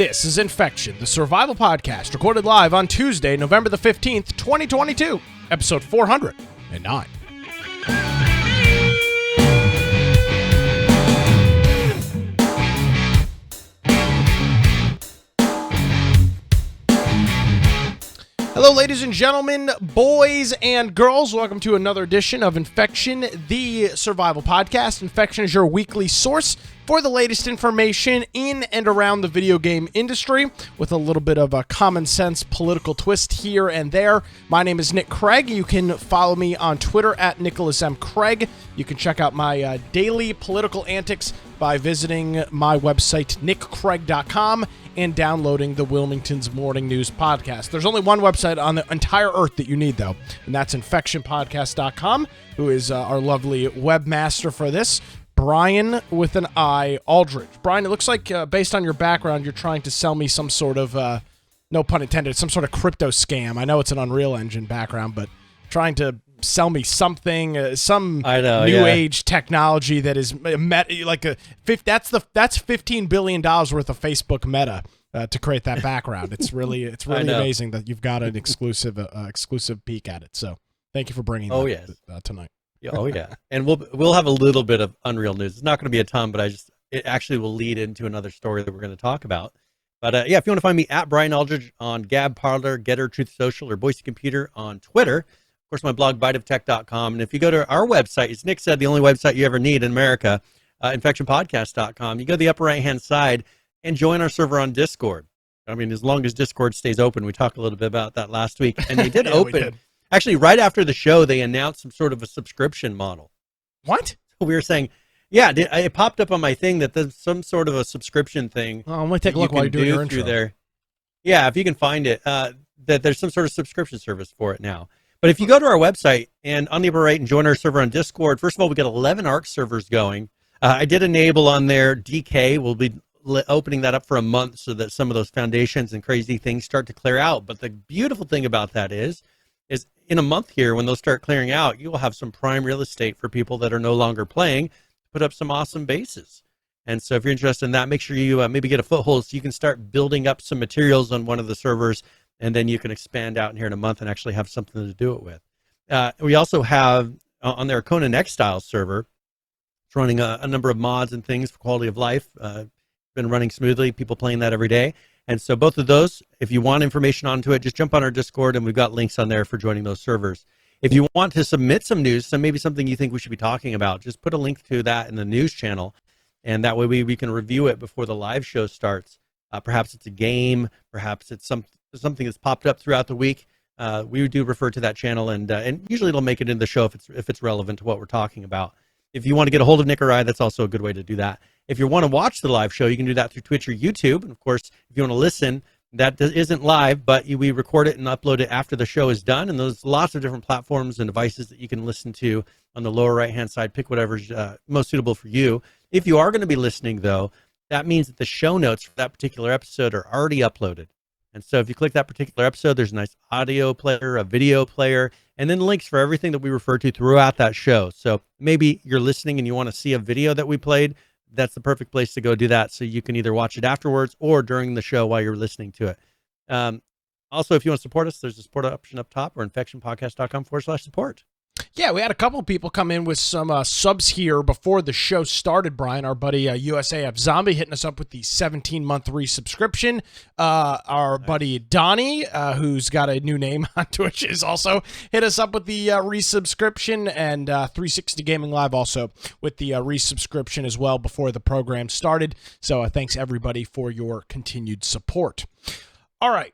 This is Infection, the survival podcast, recorded live on Tuesday, November the 15th, 2022, episode 409. Hello, ladies and gentlemen, boys and girls. Welcome to another edition of Infection, the survival podcast. Infection is your weekly source for the latest information in and around the video game industry, with a little bit of a common sense political twist here and there. My name is Nick Craig. You can follow me on Twitter at Nicholas M. Craig. You can check out my daily political antics by visiting my website, nickcraig.com, and downloading the Wilmington's Morning News podcast. There's only one website on the entire earth that you need, though, and that's infectionpodcast.com, who is our lovely webmaster for this, Brian with an I, Aldridge. Brian, it looks like, based on your background, you're trying to sell me some sort of, no pun intended, some sort of crypto scam. I know it's an Unreal Engine background, but trying to sell me something, some new age technology that is like that's $15 billion worth of Facebook Meta to create that background. It's really amazing that you've got an exclusive peek at it. So thank you for bringing that tonight. And we'll have a little bit of Unreal news. It's not going to be a ton, but it actually will lead into another story that we're going to talk about. But if you want to find me at Brian Aldridge on Gab, Parler, Getter, Truth Social, or Boise Computer on Twitter. Of course, my blog, biteoftech.com. And if you go to our website, as Nick said, the only website you ever need in America, infectionpodcast.com, you go to the upper right-hand side and join our server on Discord. I mean, as long as Discord stays open, we talked a little bit about that last week. And they did open. Actually, right after the show, they announced some sort of a subscription model. What? We were saying, it popped up on my thing that there's some sort of a subscription thing. Oh, I'm going to take a look while you're doing your intro. There. Yeah, if you can find it, that there's some sort of subscription service for it now. But if you go to our website and on the upper right and join our server on Discord, first of all, we got 11 ARC servers going. I did enable on there DK. We'll be opening that up for a month so that some of those foundations and crazy things start to clear out. But the beautiful thing about that is in a month here, when those start clearing out, you will have some prime real estate for people that are no longer playing to put up some awesome bases. And so if you're interested in that, make sure you maybe get a foothold so you can start building up some materials on one of the servers, and then you can expand out in here in a month and actually have something to do it with. We also have on their Conan X-Style server, it's running a number of mods and things for quality of life. Been running smoothly, people playing that every day. And so both of those, if you want information onto it, just jump on our Discord, and we've got links on there for joining those servers. If you want to submit some news, so maybe something you think we should be talking about, just put a link to that in the news channel, and that way we can review it before the live show starts. Perhaps it's a game, perhaps it's something that's popped up throughout the week. We do refer to that channel, and usually it'll make it into the show if it's relevant to what we're talking about. If you want to get a hold of Nick or I, that's also a good way to do that. If you want to watch the live show, you can do that through Twitch or YouTube. And of course, if you want to listen, that isn't live, but we record it and upload it after the show is done. And there's lots of different platforms and devices that you can listen to on the lower right-hand side. Pick whatever's most suitable for you. If you are going to be listening, though, that means that the show notes for that particular episode are already uploaded. And so if you click that particular episode, there's a nice audio player, a video player, and then links for everything that we refer to throughout that show. So maybe you're listening and you want to see a video that we played. That's the perfect place to go do that. So you can either watch it afterwards or during the show while you're listening to it. Also, if you want to support us, there's a support option up top or infectionpodcast.com/support. Yeah, we had a couple of people come in with some subs here before the show started, Brian. Our buddy USAF Zombie hitting us up with the 17-month resubscription. Our buddy Donnie, who's got a new name on Twitch, is also hit us up with the resubscription, and 360 Gaming Live also with the resubscription as well before the program started. So thanks, everybody, for your continued support. All right.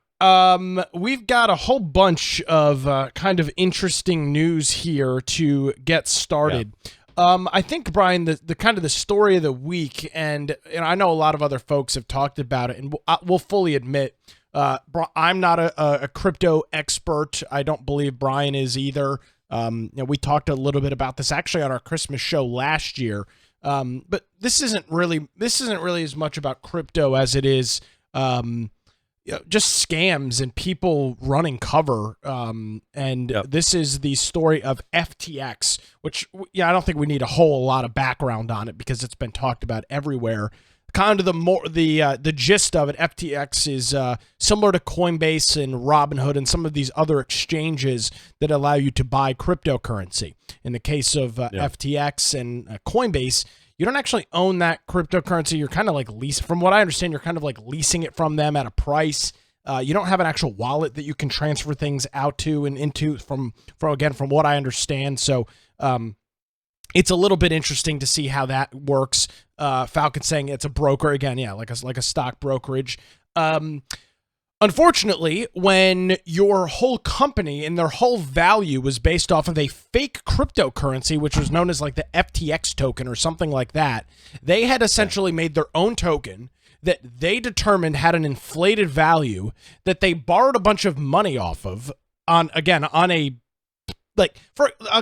We've got a whole bunch of kind of interesting news here to get started. Yeah. I think, Brian, the kind of the story of the week, and I know a lot of other folks have talked about it, and we'll fully admit, I'm not a crypto expert. I don't believe Brian is either. We talked a little bit about this actually on our Christmas show last year. But this isn't really as much about crypto as it is just scams and people running cover. This is the story of FTX, which, I don't think we need a whole lot of background on it because it's been talked about everywhere. kind of the gist of it, FTX is similar to Coinbase and Robinhood and some of these other exchanges that allow you to buy cryptocurrency. In the case of FTX and Coinbase, you don't actually own that cryptocurrency. You're kind of like from what I understand, you're kind of like leasing it from them at a price. You don't have an actual wallet that you can transfer things out to and into from what I understand. So it's a little bit interesting to see how that works. Falcon saying it's a broker again, like a stock brokerage. Unfortunately, when your whole company and their whole value was based off of a fake cryptocurrency, which was known as like the FTX token or something like that, they had essentially made their own token that they determined had an inflated value that they borrowed a bunch of money off of I'll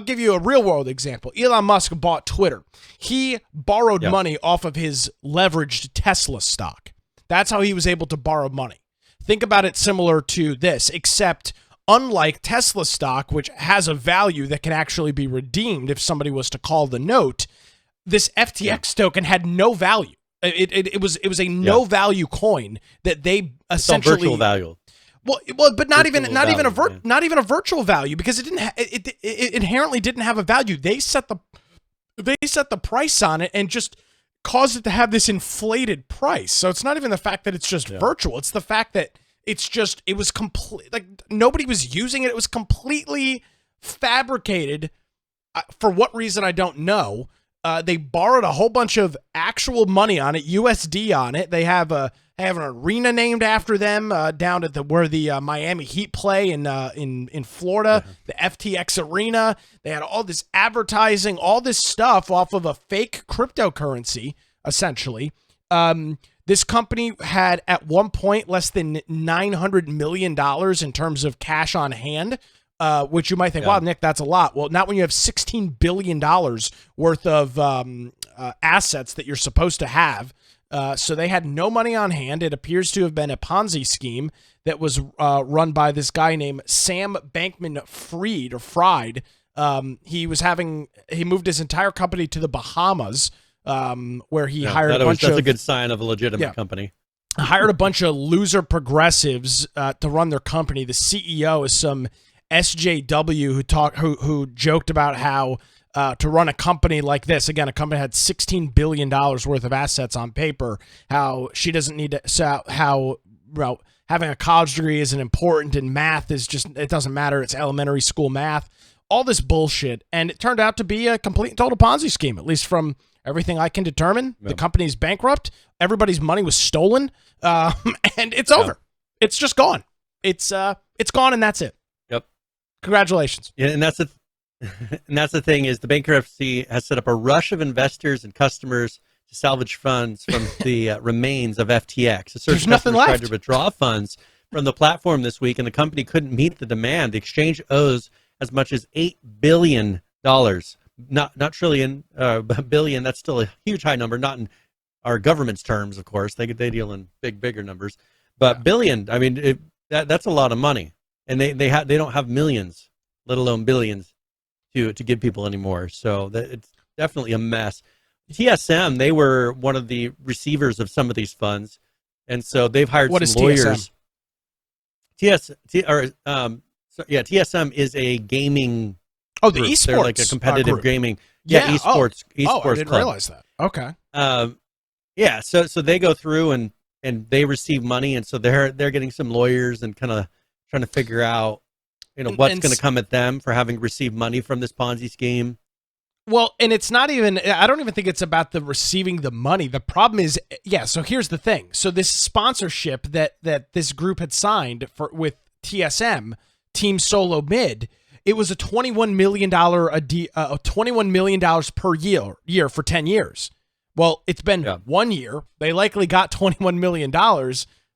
give you a real world example. Elon Musk bought Twitter. He borrowed money off of his leveraged Tesla stock. That's how he was able to borrow money. Think about it similar to this, except unlike Tesla stock, which has a value that can actually be redeemed if somebody was to call the note, this FTX token had no value. It was a no value coin that they essentially virtual value. Well, but not even a virtual value, because it inherently didn't have a value. They set the price on it and just caused it to have this inflated price. So it's not even the fact that it's just virtual. It's the fact that it was complete, like nobody was using it. It was completely fabricated. For what reason, I don't know. They borrowed a whole bunch of actual money on it, USD on it. They have an arena named after them down at where the Miami Heat play in Florida, the FTX Arena. They had all this advertising, all this stuff off of a fake cryptocurrency, essentially. This company had at one point less than $900 million in terms of cash on hand. Which you might think, wow, Nick, that's a lot. Well, not when you have $16 billion worth of assets that you're supposed to have. So they had no money on hand. It appears to have been a Ponzi scheme that was run by this guy named Sam Bankman-Fried. He moved his entire company to the Bahamas, where he hired a bunch of... That's a good sign of a legitimate company. Hired a bunch of loser progressives to run their company. The CEO is some SJW who joked about how to run a company like this, again, a company had $16 billion worth of assets on paper, how she doesn't need to, having a college degree isn't important and math is just, it doesn't matter. It's elementary school math, all this bullshit. And it turned out to be a complete and total Ponzi scheme, at least from everything I can determine. The company's bankrupt. Everybody's money was stolen. And it's over. It's just gone. It's gone, and that's it. Congratulations. Yeah, and that's the thing is the bankruptcy has set up a rush of investors and customers to salvage funds from the remains of FTX. There's nothing left. Tried to withdraw funds from the platform this week, and the company couldn't meet the demand. The exchange owes as much as $8 billion, not trillion, but billion. That's still a huge high number, not in our government's terms, of course. They deal in bigger numbers, but billion. I mean, that's a lot of money. And they don't have millions, let alone billions, to give people anymore. So it's definitely a mess. TSM, they were one of the receivers of some of these funds, and so they've hired some lawyers. TSM is a gaming. Oh, the esports. They're like a competitive gaming. Esports. Esports. I didn't realize that. Okay. So they go through and they receive money, and so they're getting some lawyers and kind of trying to figure out, what's going to come at them for having received money from this Ponzi scheme. Well, and it's not even, I don't even think it's about the receiving the money. The problem is, so here's the thing. So this sponsorship that this group had signed with TSM, Team Solo Mid, it was a $21 million $21 million per year for 10 years. Well, it's been 1 year. They likely got $21 million.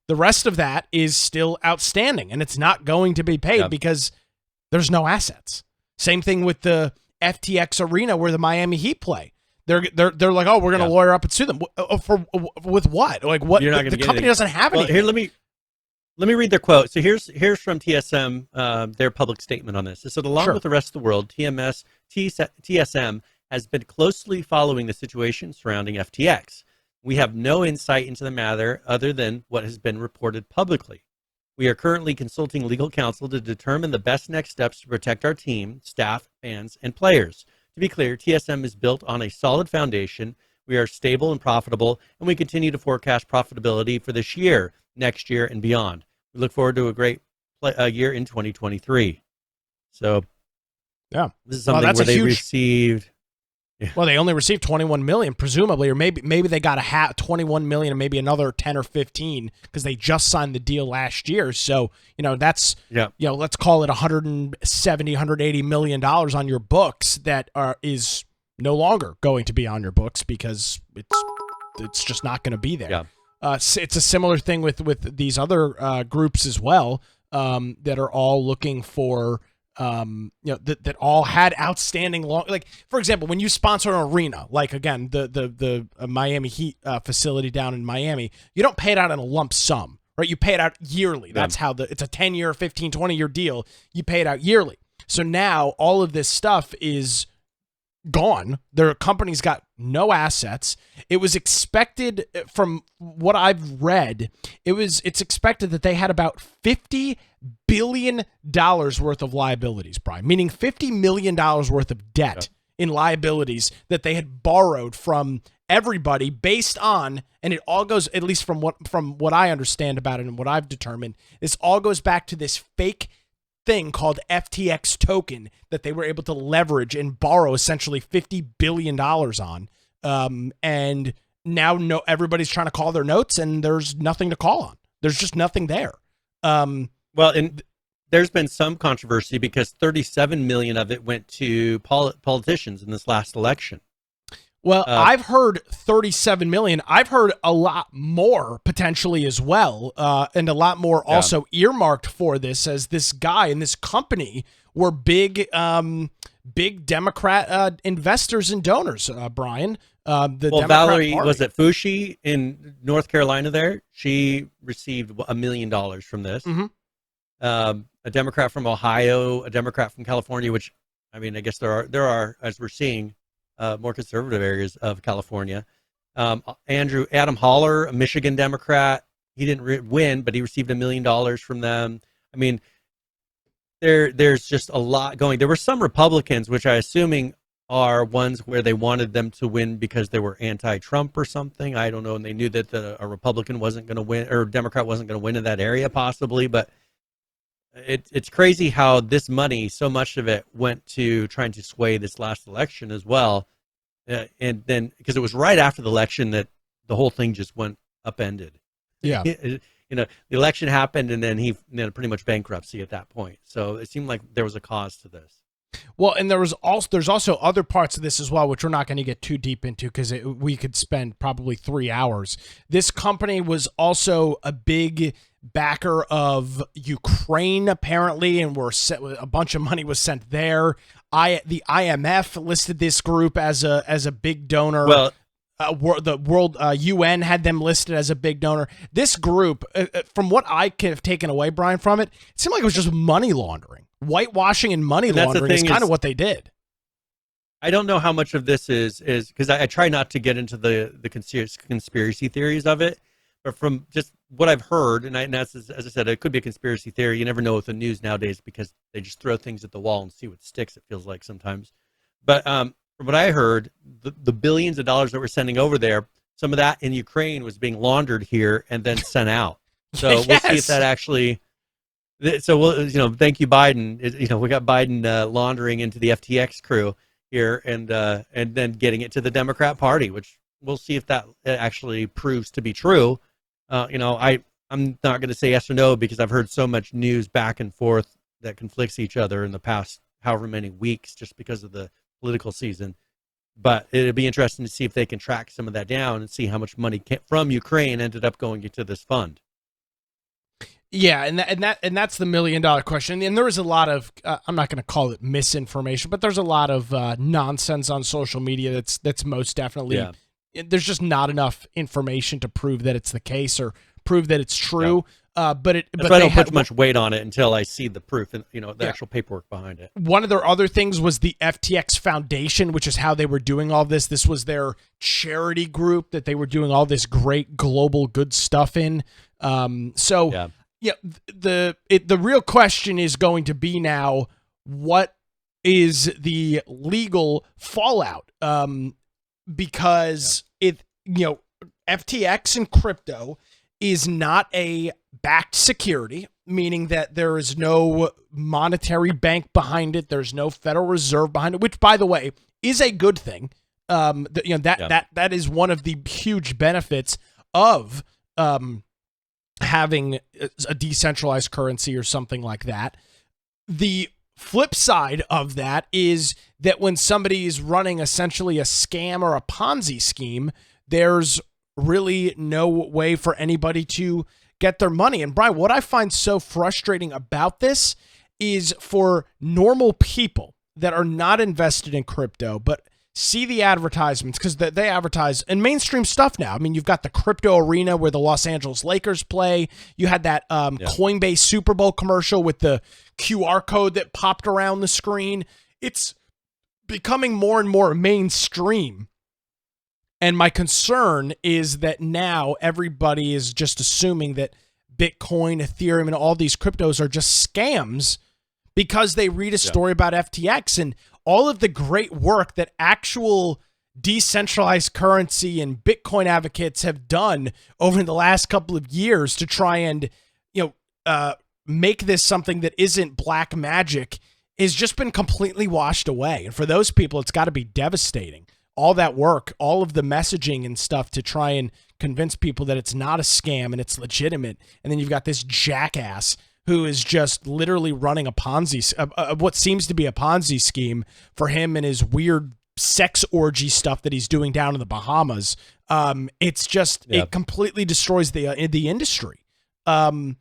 The rest of that is still outstanding, and it's not going to be paid because there's no assets. Same thing with the FTX Arena where the Miami Heat play. They're like, oh, we're going to lawyer up and sue them with what? Like what? You're not the company doesn't have anything. Here, let me read their quote. So here's from TSM, their public statement on this. It said, along with the rest of the world, TSM has been closely following the situation surrounding FTX. We have no insight into the matter other than what has been reported publicly. We are currently consulting legal counsel to determine the best next steps to protect our team, staff, fans, and players. To be clear, TSM is built on a solid foundation. We are stable and profitable, and we continue to forecast profitability for this year, next year, and beyond. We look forward to a great year in 2023. So, yeah, this is something where they received. Yeah. Well, they only received 21 million, presumably, or maybe they got 21 million and maybe another 10 or 15 because they just signed the deal last year. So, that's, let's call it 170, 180 million dollars on your books that is no longer going to be on your books because it's just not going to be there. Yeah. It's a similar thing with these other groups as well that are all looking for. That all had outstanding like for example, when you sponsor an arena, like again the Miami Heat facility down in Miami, you don't pay it out in a lump sum, right? You pay it out yearly. That's how it's a 10-year, 15, 20-year deal. You pay it out yearly. So now all of this stuff is gone. Their company's got no assets. It was expected, from what I've read, it's expected that they had about $50 billion worth of liabilities, Brian, meaning $50 million worth of debt in liabilities that they had borrowed from everybody based on, and it all goes, at least from what I understand about it and what I've determined, this all goes back to this fake thing called FTX token that they were able to leverage and borrow essentially $50 billion on. And now everybody's trying to call their notes and there's nothing to call on. There's just nothing there. Well, and there's been some controversy because 37 million of it went to politicians in this last election. Well, I've heard 37 million. I've heard a lot more potentially as well, and a lot more also earmarked for this, as this guy and this company were big Democrat investors and donors, Brian. Valerie, was it Fushi in North Carolina there? She received $1 million from this. Mm-hmm. A Democrat from Ohio, a Democrat from California, which, I mean, I guess there are, as we're seeing, more conservative areas of California. Adam Holler, a Michigan Democrat, he didn't win, but he received $1 million from them. I mean, there's just a lot going. There were some Republicans, which I assuming are ones where they wanted them to win because they were anti-Trump or something. I don't know, and they knew that a Republican wasn't going to win, or a Democrat wasn't going to win in that area possibly, but it's crazy how this money, so much of it went to trying to sway this last election as well. And then, because it was right after the election that the whole thing just went upended. Yeah. The election happened and then pretty much bankruptcy at that point. So it seemed like there was a cause to this. Well, and there's also other parts of this as well, which we're not going to get too deep into because we could spend probably 3 hours. This company was also a big backer of Ukraine, apparently, and a bunch of money was sent there. The IMF listed this group as a big donor. Well, the World UN had them listed as a big donor. This group, from what I could have taken away, Brian, from it seemed like it was just money laundering. Whitewashing and money laundering is kind of what they did. I don't know how much of this is because I try not to get into the conspiracy theories of it, but from just what I've heard, and as I said, it could be a conspiracy theory. You never know with the news nowadays because they just throw things at the wall and see what sticks, it feels like sometimes. But from what I heard, the billions of dollars that we're sending over there, some of that in Ukraine was being laundered here and then sent out. So Yes. We'll see if that actually... So we'll, thank you, Biden. We got Biden laundering into the FTX crew here, and then getting it to the Democrat Party, which we'll see if that actually proves to be true. I'm not going to say yes or no because I've heard so much news back and forth that conflicts each other in the past however many weeks, just because of the political season. But it'll be interesting to see if they can track some of that down and see how much money from Ukraine ended up going into this fund. Yeah, and that's the $1 million question. And there is a lot of I'm not going to call it misinformation, but there's a lot of nonsense on social media that's most definitely there's just not enough information to prove that it's the case or prove that it's true. But that's why I don't put much weight on it until I see the proof and the actual paperwork behind it. One of their other things was the FTX Foundation, which is how they were doing all this. This was their charity group that they were doing all this great global good stuff in. The real question is going to be now, what is the legal fallout? Because FTX and crypto is not a backed security, meaning that there is no monetary bank behind it. There's no Federal Reserve behind it, which, by the way, is a good thing. That is one of the huge benefits of having a decentralized currency or something like that. The flip side of that is that when somebody is running essentially a scam or a Ponzi scheme, there's really no way for anybody to get their money. And Brian, what I find so frustrating about this is for normal people that are not invested in crypto, but see the advertisements, because they advertise in mainstream stuff now. I mean, you've got the crypto arena where the Los Angeles Lakers play. You had that Coinbase Super Bowl commercial with the QR code that popped around the screen. It's becoming more and more mainstream. And my concern is that now everybody is just assuming that Bitcoin, Ethereum, and all these cryptos are just scams because they read a story about FTX and all of the great work that actual decentralized currency and Bitcoin advocates have done over the last couple of years to try and, make this something that isn't black magic has just been completely washed away. And for those people, it's got to be devastating. All that work, all of the messaging and stuff to try and convince people that it's not a scam and it's legitimate. And then you've got this jackass who is just literally running a Ponzi, what seems to be a Ponzi scheme for him and his weird sex orgy stuff that he's doing down in the Bahamas. It's just, it completely destroys the industry. One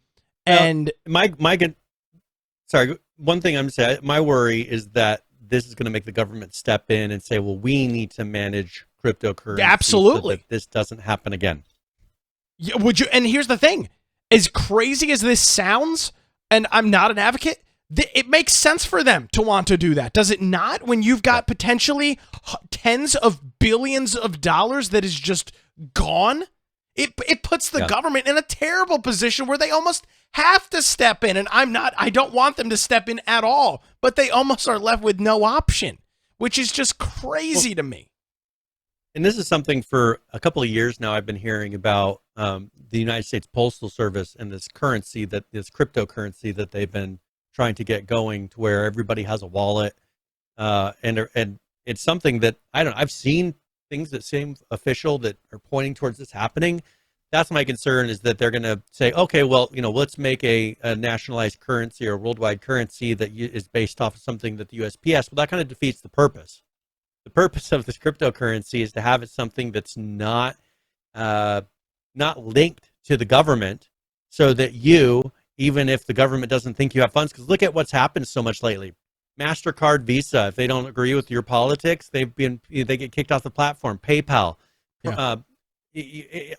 thing I'm saying, my worry is that this is going to make the government step in and say, well, we need to manage cryptocurrency. Absolutely. So that this doesn't happen again. Yeah, and here's the thing, as crazy as this sounds, and I'm not an advocate, it makes sense for them to want to do that. Does it not? When you've got potentially tens of billions of dollars that is just gone, it puts the government in a terrible position where they almost have to step in. And I don't want them to step in at all, but they almost are left with no option, which is just crazy to me. And this is something for a couple of years now I've been hearing about the United States Postal Service and this cryptocurrency that they've been trying to get going to where everybody has a wallet. And it's something that, I've seen things that seem official that are pointing towards this happening. That's my concern, is that they're going to say, okay, well, let's make a nationalized currency or worldwide currency that is based off of something that the USPS, well, that kind of defeats the purpose. The purpose of this cryptocurrency is to have it something that's not linked to the government, so that you, even if the government doesn't think you have funds, because look at what's happened so much lately. MasterCard, Visa, if they don't agree with your politics, they get kicked off the platform. PayPal,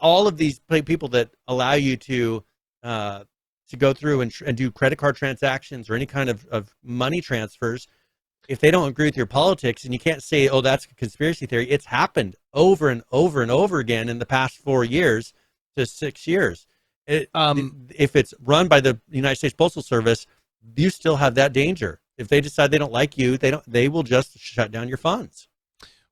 all of these people that allow you to go through and do credit card transactions or any kind of money transfers, if they don't agree with your politics, and you can't say, oh, that's a conspiracy theory. It's happened over and over and over again in the past 4 years to 6 years. If it's run by the United States Postal Service, you still have that danger. If they decide they don't like you, they will just shut down your funds.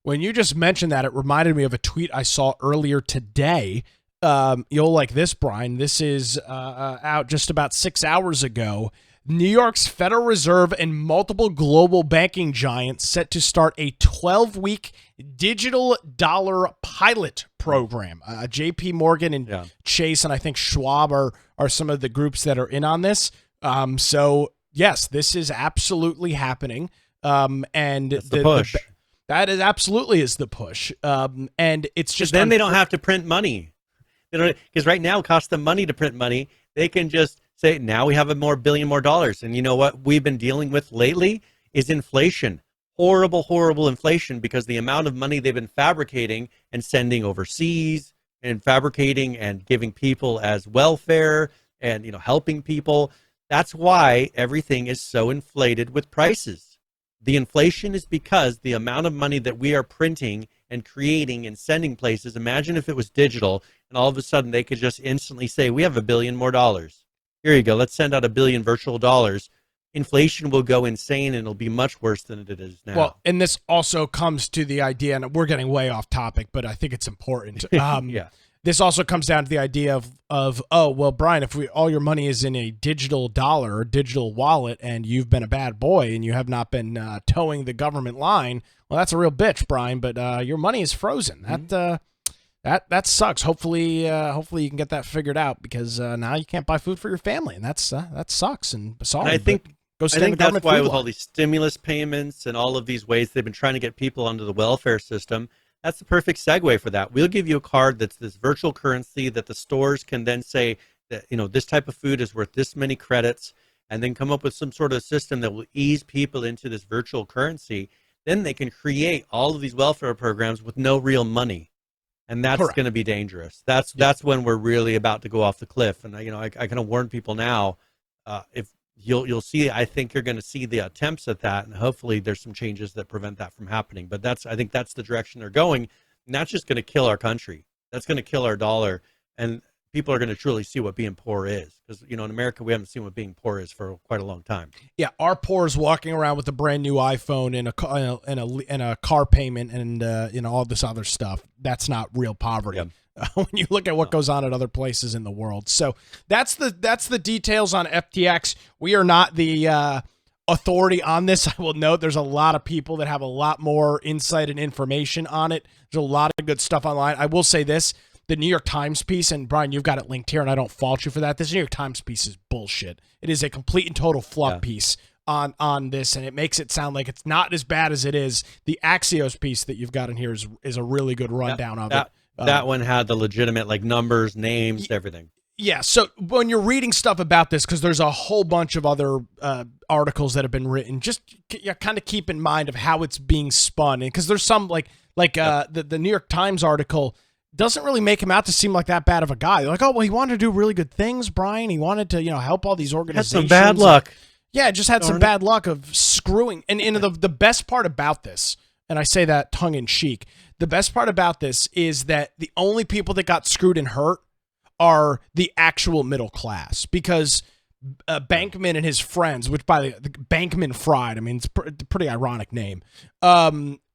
When you just mentioned that, it reminded me of a tweet I saw earlier today. You'll like this, Brian. This is out just about 6 hours ago. New York's Federal Reserve and multiple global banking giants set to start a 12-week digital dollar pilot program. JP Morgan and Chase and I think Schwab are some of the groups that are in on this. So, yes, this is absolutely happening. And that's the push. That is absolutely is the push. And it's just then they don't have to print money. Because right now it costs them money to print money. They can just say, now we have a billion more dollars. And you know what we've been dealing with lately is inflation. Horrible, horrible inflation, because the amount of money they've been fabricating and sending overseas and fabricating and giving people as welfare and helping people. That's why everything is so inflated with prices. The inflation is because the amount of money that we are printing and creating and sending places. Imagine if it was digital and all of a sudden they could just instantly say, we have $1 billion more. Here you go. Let's send out $1 billion virtual dollars. Inflation will go insane and it'll be much worse than it is now. Well, and this also comes to the idea, and we're getting way off topic, but I think it's important. Yeah. This also comes down to the idea of oh, well, Brian, if all your money is in a digital dollar or digital wallet and you've been a bad boy and you have not been towing the government line, well, that's a real bitch, Brian, but your money is frozen. Mm-hmm. That sucks. Hopefully you can get that figured out, because now you can't buy food for your family, and that sucks. And sorry, and I think that's why with all these stimulus payments and all of these ways they've been trying to get people onto the welfare system, that's the perfect segue for that. We'll give you a card that's this virtual currency that the stores can then say that, this type of food is worth this many credits, and then come up with some sort of system that will ease people into this virtual currency. Then they can create all of these welfare programs with no real money. And that's going to be dangerous. That's when we're really about to go off the cliff. And I kind of warn people now, if you'll see, I think you're going to see the attempts at that, and hopefully there's some changes that prevent that from happening. But I think that's the direction they're going, and that's just going to kill our country. That's going to kill our dollar, and people are going to truly see what being poor is. Because in America, we haven't seen what being poor is for quite a long time. Yeah, our poor is walking around with a brand new iPhone and a car payment and all this other stuff. That's not real poverty. Yep. When you look at what goes on at other places in the world. So that's the details on FTX. We are not the authority on this. I will note there's a lot of people that have a lot more insight and information on it. There's a lot of good stuff online. I will say this. The New York Times piece, and Brian, you've got it linked here, and I don't fault you for that. This New York Times piece is bullshit. It is a complete and total fluff piece on this, and it makes it sound like it's not as bad as it is. The Axios piece that you've got in here is a really good rundown of it. That one had the legitimate numbers, names, everything. Yeah, so when you're reading stuff about this, because there's a whole bunch of other articles that have been written, just kind of keep in mind of how it's being spun, and because there's some the New York Times article doesn't really make him out to seem like that bad of a guy. They're like, oh, well, he wanted to do really good things, Brian. He wanted to, help all these organizations. Had some bad luck. Yeah, just had some bad luck of screwing. And the best part about this, and I say that tongue in cheek, the best part about this is that the only people that got screwed and hurt are the actual middle class, because Bankman and his friends, which by the Bankman Fried, I mean, it's a pretty ironic name.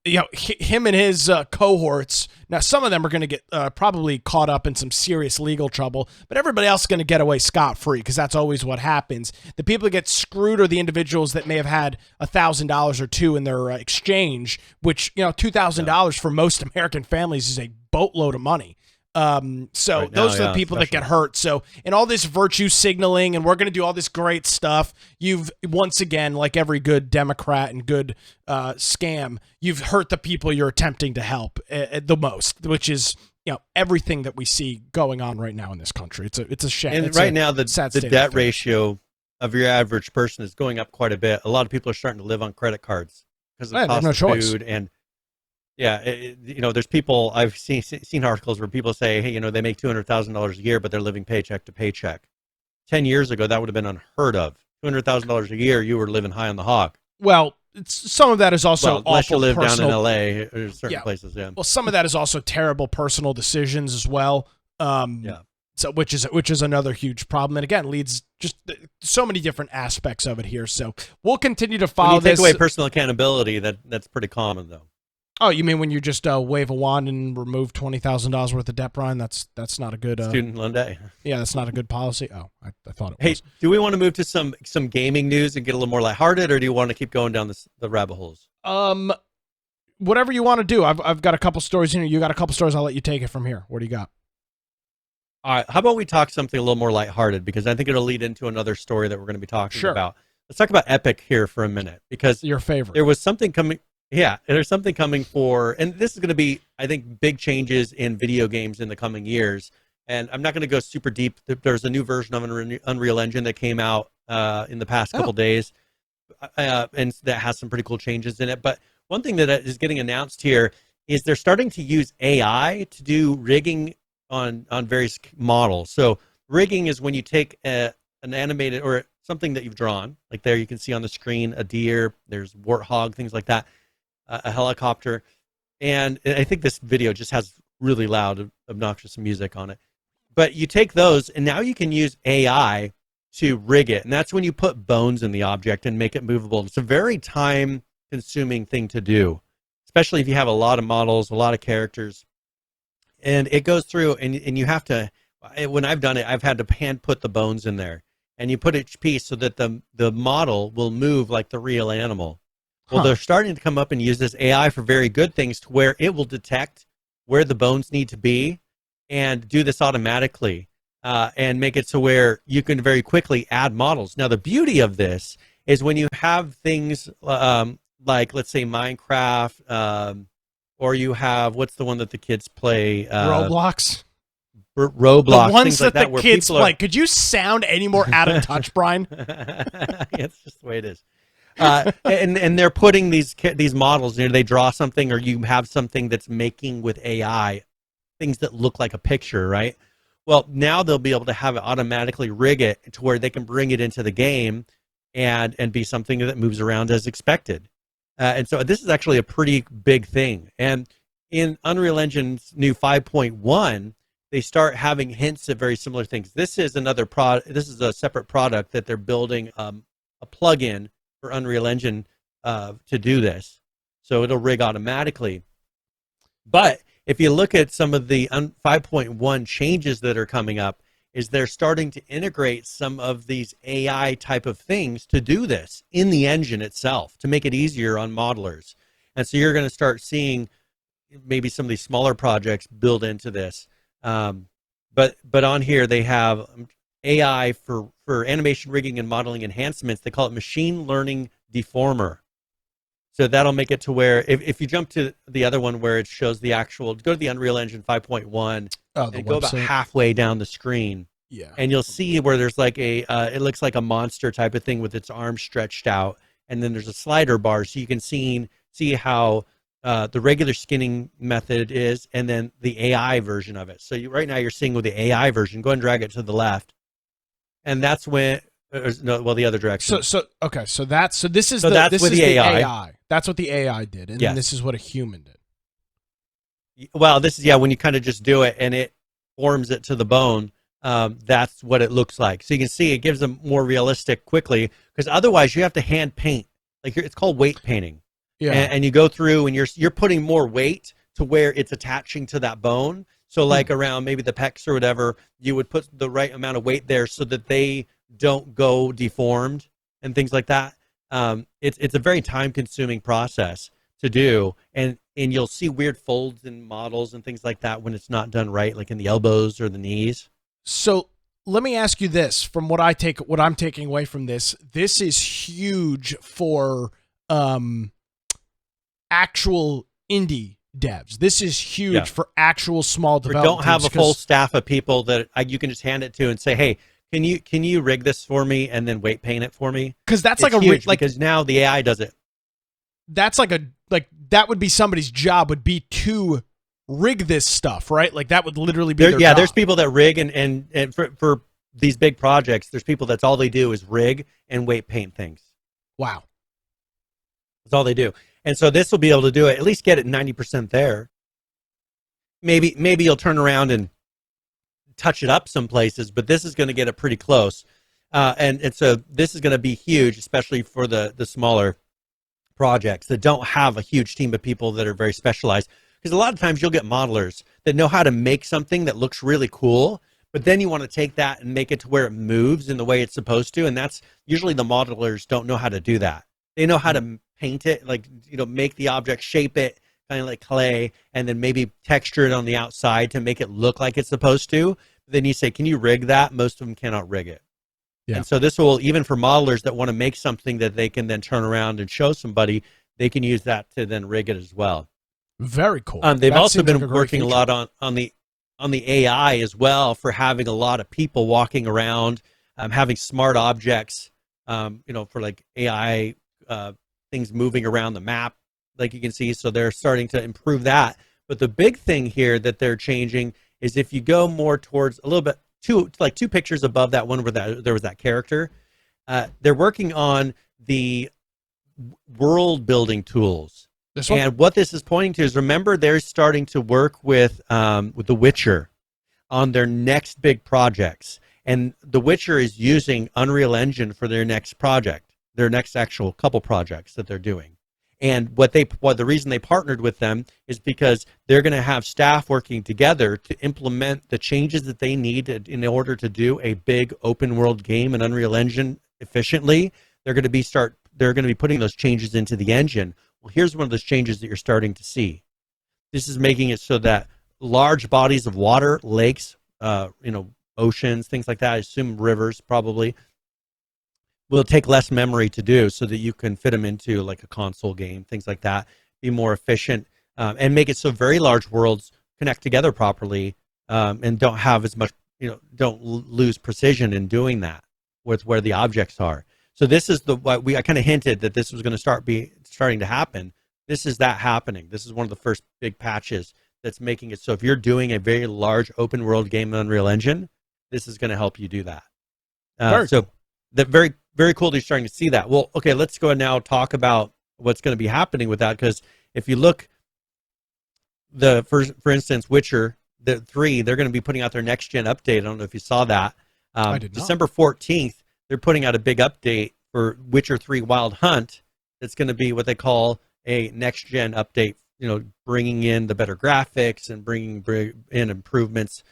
Him and his cohorts, now some of them are going to get probably caught up in some serious legal trouble, but everybody else is going to get away scot-free, because that's always what happens. The people that get screwed are the individuals that may have had $1,000 or two in their exchange, which, $2,000 for most American families is a boatload of money. So right now, those are the people that get hurt. So in all this virtue signaling, and we're going to do all this great stuff, you've once again, like every good Democrat and good scam, you've hurt the people you're attempting to help the most, which is everything that we see going on right now in this country. It's a shame. And right now the debt ratio of your average person is going up quite a bit. A lot of people are starting to live on credit cards because of the cost of food and. Yeah, there's people, I've seen articles where people say, hey, they make $200,000 a year, but they're living paycheck to paycheck. 10 years ago, that would have been unheard of. $200,000 a year, you were living high on the hog. Well, some of that is also unless you live personal, down in L.A. or certain places, yeah. Well, some of that is also terrible personal decisions as well. So which is another huge problem, and again leads just so many different aspects of it here. So we'll continue to follow when you take away personal accountability, that's pretty common though. Oh, you mean when you just wave a wand and remove $20,000 worth of debt, Brian? That's not a good student loan day. Yeah, that's not a good policy. Oh, I thought it was. Hey, do we want to move to some gaming news and get a little more lighthearted, or do you want to keep going down the rabbit holes? Whatever you want to do. I've got a couple stories here. You got a couple stories. I'll let you take it from here. What do you got? All right. How about we talk something a little more lighthearted, because I think it'll lead into another story that we're going to be talking about. Let's talk about Epic here for a minute, because your favorite. There was something coming. Yeah, there's something coming and this is going to be, I think, big changes in video games in the coming years. And I'm not going to go super deep. There's a new version of an Unreal Engine that came out in the past couple days, and that has some pretty cool changes in it. But one thing that is getting announced here is they're starting to use AI to do rigging on various models. So rigging is when you take an animated or something that you've drawn, like there you can see on the screen a deer, there's warthog, things like that, a helicopter, and I think this video just has really loud, obnoxious music on it. But you take those, and now you can use AI to rig it, and that's when you put bones in the object and make it movable. It's a very time-consuming thing to do, especially if you have a lot of models, a lot of characters, and it goes through, and you have to. When I've done it, I've had to hand put the bones in there, and you put each piece so that the model will move like the real animal. Well, they're starting to come up and use this AI for very good things, to where it will detect where the bones need to be and do this automatically, and make it to where you can very quickly add models. Now, the beauty of this is when you have things like, let's say, Minecraft, or you have, what's the one that the kids play? Roblox. Roblox. The ones things like that the kids play. Could you sound any more out of touch, Brian? It's just the way it is. And they're putting these models, they draw something, or you have something that's making with AI things that look like a picture, right? Well, now they'll be able to have it automatically rig it to where they can bring it into the game and be something that moves around as expected. And so this is actually a pretty big thing. And in Unreal Engine's new 5.1, they start having hints at very similar things. This is another product. This is a separate product that they're building a plugin for Unreal Engine to do this. So it'll rig automatically. But if you look at some of the 5.1 changes that are coming up, is they're starting to integrate some of these AI type of things to do this in the engine itself to make it easier on modelers. And so you're going to start seeing maybe some of these smaller projects build into this. But on here they have AI for animation rigging and modeling enhancements. They call it machine learning deformer. So that'll make it to where if you jump to the other one where it shows the actual, go to the Unreal Engine 5.1 and go about halfway down the screen. Yeah. And you'll see where there's like it looks like a monster type of thing with its arms stretched out. And then there's a slider bar so you can see how the regular skinning method is, and then the AI version of it. So right now you're seeing with the AI version. Go ahead and drag it to the left. And that's when, the other direction. So this is that's with the AI. That's what the AI did, and then this is what a human did. Well, this is when you kind of just do it and it forms it to the bone. That's what it looks like. So you can see it gives them more realistic quickly, because otherwise you have to hand paint. Like it's called weight painting. Yeah. And you go through and you're putting more weight to where it's attaching to that bone. So like around maybe the pecs or whatever, you would put the right amount of weight there so that they don't go deformed and things like that. It's a very time-consuming process to do, and you'll see weird folds in models and things like that when it's not done right, like in the elbows or the knees. So let me ask you this: from what I'm taking away from this is huge for actual indie devs. This is huge for actual small developers. Don't have a full staff of people that you can just hand it to and say, "Hey, can you rig this for me and then weight paint it for me?" Because that's because now the AI does it. That's that would be somebody's job, would be to rig this stuff, right? Like that would literally be their job. There's people that rig and for these big projects, there's people that's all they do is rig and weight paint things. Wow. That's all they do. And so this will be able to do it, at least get it 90% there. Maybe you'll turn around and touch it up some places, but this is going to get it pretty close. And so this is going to be huge, especially for the smaller projects that don't have a huge team of people that are very specialized. Because a lot of times you'll get modelers that know how to make something that looks really cool, but then you want to take that and make it to where it moves in the way it's supposed to. And that's usually the modelers don't know how to do that. They know how to paint it, make the object, shape it, kind of like clay, and then maybe texture it on the outside to make it look like it's supposed to. But then you say, can you rig that? Most of them cannot rig it. Yeah. And so this will, even for modelers that want to make something that they can then turn around and show somebody, they can use that to then rig it as well. Very cool. They've also been working a lot on the AI as well, for having a lot of people walking around, having smart objects, for like AI things moving around the map, like you can see. So they're starting to improve that. But the big thing here that they're changing is if you go more towards a little bit two pictures above that one where there was that character. They're working on the world building tools. This one? And what this is pointing to is, remember, they're starting to work with The Witcher on their next big projects. And The Witcher is using Unreal Engine for their next project, their next actual couple projects that they're doing. And the reason they partnered with them is because they're going to have staff working together to implement the changes that they need in order to do a big open world game in Unreal Engine efficiently. They're going to be putting those changes into the engine. Well, here's one of those changes that you're starting to see. This is making it so that large bodies of water, lakes, oceans, things like that, I assume rivers probably, will take less memory to do, so that you can fit them into like a console game, things like that, be more efficient, and make it so very large worlds connect together properly, and don't have as much, don't lose precision in doing that with where the objects are. So this is I kind of hinted that this was going to starting to happen. This is that happening. This is one of the first big patches that's making it so if you're doing a very large open world game in Unreal Engine, this is going to help you do that. Very, very cool that you're starting to see that. Well, okay, let's go and now talk about what's going to be happening with that, because if you look, for instance, Witcher 3, they're going to be putting out their next gen update. I don't know if you saw that. I did not. December 14th, they're putting out a big update for Witcher 3 Wild Hunt. It's going to be what they call a next gen update, bringing in the better graphics and bringing in improvements,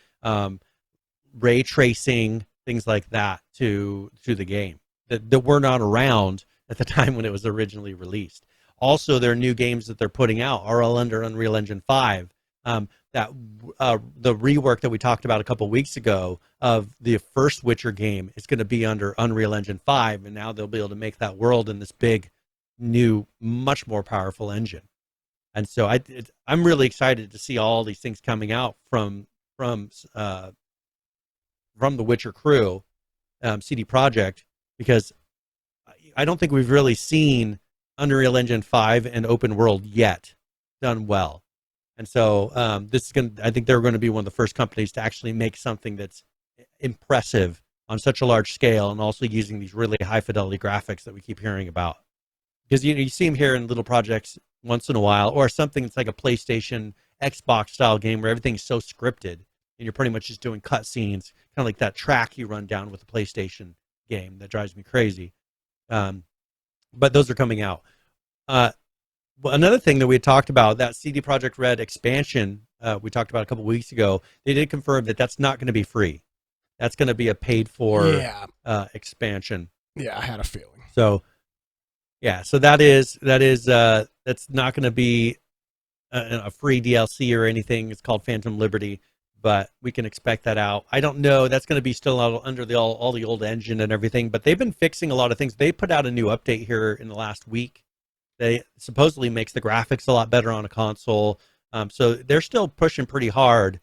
ray tracing, things like that to the game that were not around at the time when it was originally released. Also, their new games that they're putting out are all under Unreal Engine 5. The rework that we talked about a couple weeks ago of the first Witcher game is going to be under Unreal Engine 5, and now they'll be able to make that world in this big, new, much more powerful engine. And so I'm really excited to see all these things coming out from the Witcher crew, CD Projekt, because I don't think we've really seen Unreal Engine 5 and open world yet done well. And so I think they're going to be one of the first companies to actually make something that's impressive on such a large scale, and also using these really high fidelity graphics that we keep hearing about. Because you see them here in little projects once in a while, or something that's like a PlayStation, Xbox style game where everything's so scripted and you're pretty much just doing cutscenes, kind of like that track you run down with a PlayStation game that drives me crazy. But those are coming out. Another thing that we had talked about, that CD Projekt Red expansion we talked about a couple weeks ago, they did confirm that that's not going to be free. That's going to be a paid-for expansion. Yeah, I had a feeling. So, yeah, so that's not going to be a free DLC or anything. It's called Phantom Liberty, but we can expect that out. I don't know. That's going to be still out under all the old engine and everything, but they've been fixing a lot of things. They put out a new update here in the last week. They supposedly makes the graphics a lot better on a console. So they're still pushing pretty hard.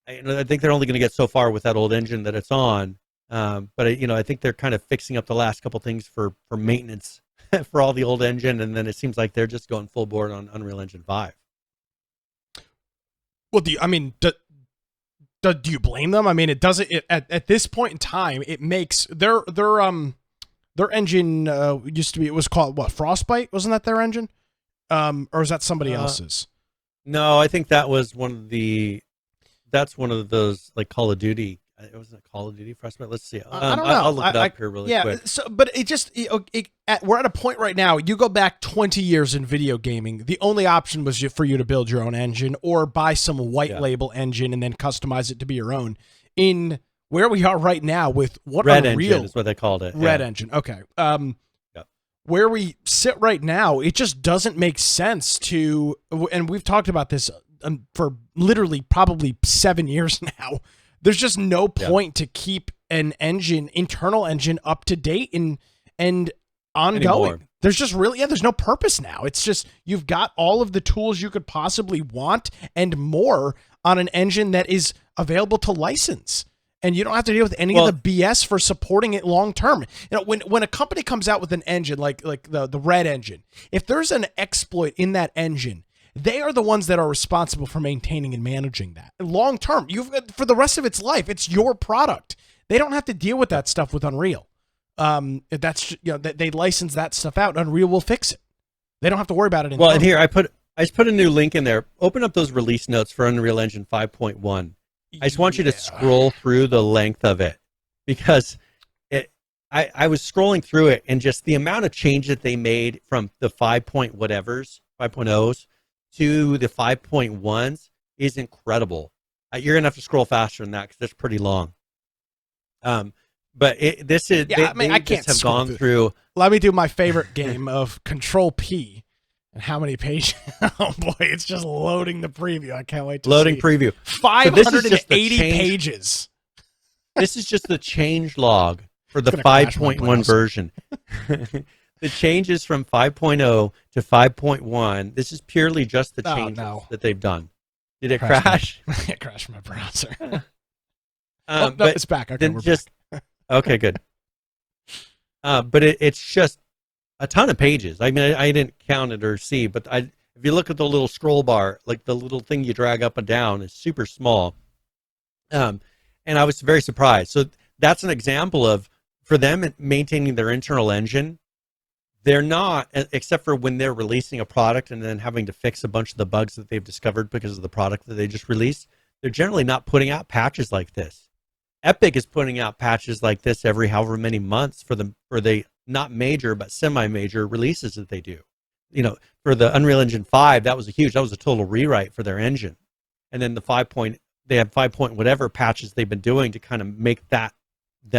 I think they're only going to get so far with that old engine that it's on. But I think they're kind of fixing up the last couple things for maintenance for all the old engine, and then it seems like they're just going full board on Unreal Engine 5. Well, do you blame them? I mean, it doesn't. At this point in time, it makes their engine used to be. It was called what? Frostbite? Wasn't that their engine? Or is that somebody else's? No, I think that was one of the. That's one of those like Call of Duty. It wasn't Call of Duty Frostbite. Let's see. I don't know. I'll look it up here really quick. Yeah. So, but it just we're at a point right now. You go back 20 years in video gaming. The only option was for you to build your own engine or buy some white label engine and then customize it to be your own. In where we are right now with what Red Unreal Engine is what they called it. Red Engine. Okay. Where we sit right now, it just doesn't make sense to. And we've talked about this for literally probably 7 years now. There's just no point to keep an internal engine up to date and ongoing. Anymore. There's just there's no purpose now. It's just, you've got all of the tools you could possibly want and more on an engine that is available to license. And you don't have to deal with any of the BS for supporting it long term. When a company comes out with an engine like the Red Engine, if there's an exploit in that engine they are the ones that are responsible for maintaining and managing that long term. For the rest of its life, it's your product. They don't have to deal with that stuff with Unreal. They license that stuff out. Unreal will fix it. They don't have to worry about it. Well, and here I just put a new link in there. Open up those release notes for Unreal Engine 5.1. I just want you to scroll through the length of it, because I was scrolling through it, and just the amount of change that they made from the 5.0s to the 5.1s is incredible. You're gonna have to scroll faster than that because it's pretty long. But I can't have gone through. Let me do my favorite game of Control P. And how many pages? Oh boy, it's just loading the preview. I can't wait to loading see. Preview. 580 pages. This is just the change log for the 5.1 version. The changes from 5.0 to 5.1. This is purely just the changes that they've done. Did it crash? It crashed my browser. But it's back. Okay, we're back. Okay, good. But it's just a ton of pages. I mean, I didn't count it or see, but if you look at the little scroll bar, like the little thing you drag up and down, is super small. And I was very surprised. So that's an example of, for them maintaining their internal engine, they're not, except for when they're releasing a product and then having to fix a bunch of the bugs that they've discovered because of the product that they just released, they're generally not putting out patches like this. Epic is putting out patches like this every however many months for the not major but semi-major releases that they do. You know, for the Unreal Engine 5, that was a total rewrite for their engine. And then they have 5 point whatever patches they've been doing to kind of make that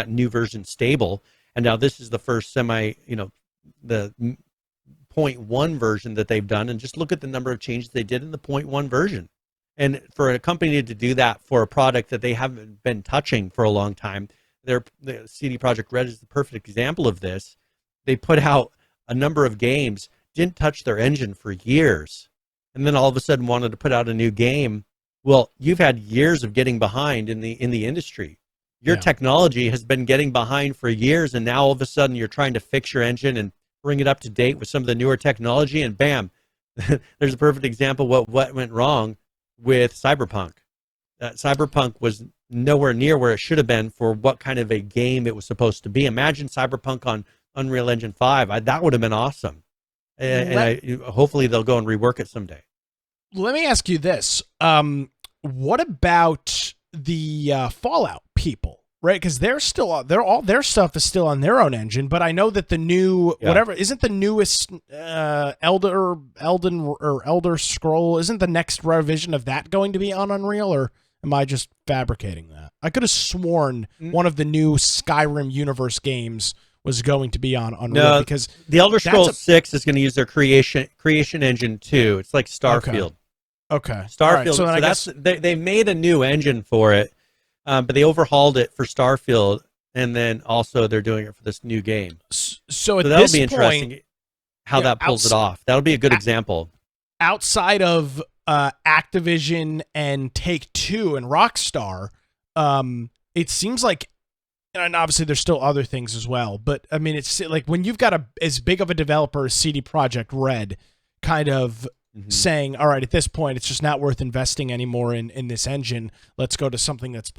new version stable. And now this is the first the 0.1 version that they've done, and just look at the number of changes they did in the 0.1 version. And for a company to do that for a product that they haven't been touching for a long time, the CD Projekt Red is the perfect example of this. They put out a number of games, didn't touch their engine for years, and then all of a sudden wanted to put out a new game. Well, you've had years of getting behind in the industry. Your technology has been getting behind for years, and now all of a sudden you're trying to fix your engine and bring it up to date with some of the newer technology, and bam, there's a perfect example of what went wrong with Cyberpunk. Cyberpunk was nowhere near where it should have been for what kind of a game it was supposed to be. Imagine Cyberpunk on Unreal Engine 5. That would have been awesome. Hopefully they'll go and rework it someday. Let me ask you this. What about the Fallout people? Right, because all their stuff is still on their own engine, but I know that the new whatever isn't the newest Elder Scroll, isn't the next revision of that going to be on Unreal, or am I just fabricating that? I could have sworn one of the new Skyrim universe games was going to be on Unreal, because the Elder Scrolls 6 is going to use their creation engine too. It's like Starfield. Okay. Starfield. Right, so they made a new engine for it. But they overhauled it for Starfield, and then also they're doing it for this new game. So that'll be interesting how that pulls it off. That'll be a good example. Outside of Activision and Take-Two and Rockstar, it seems like, and obviously there's still other things as well, but I mean, it's like when you've got as big of a developer as CD Projekt Red kind of saying, all right, at this point, it's just not worth investing anymore in this engine. Let's go to something that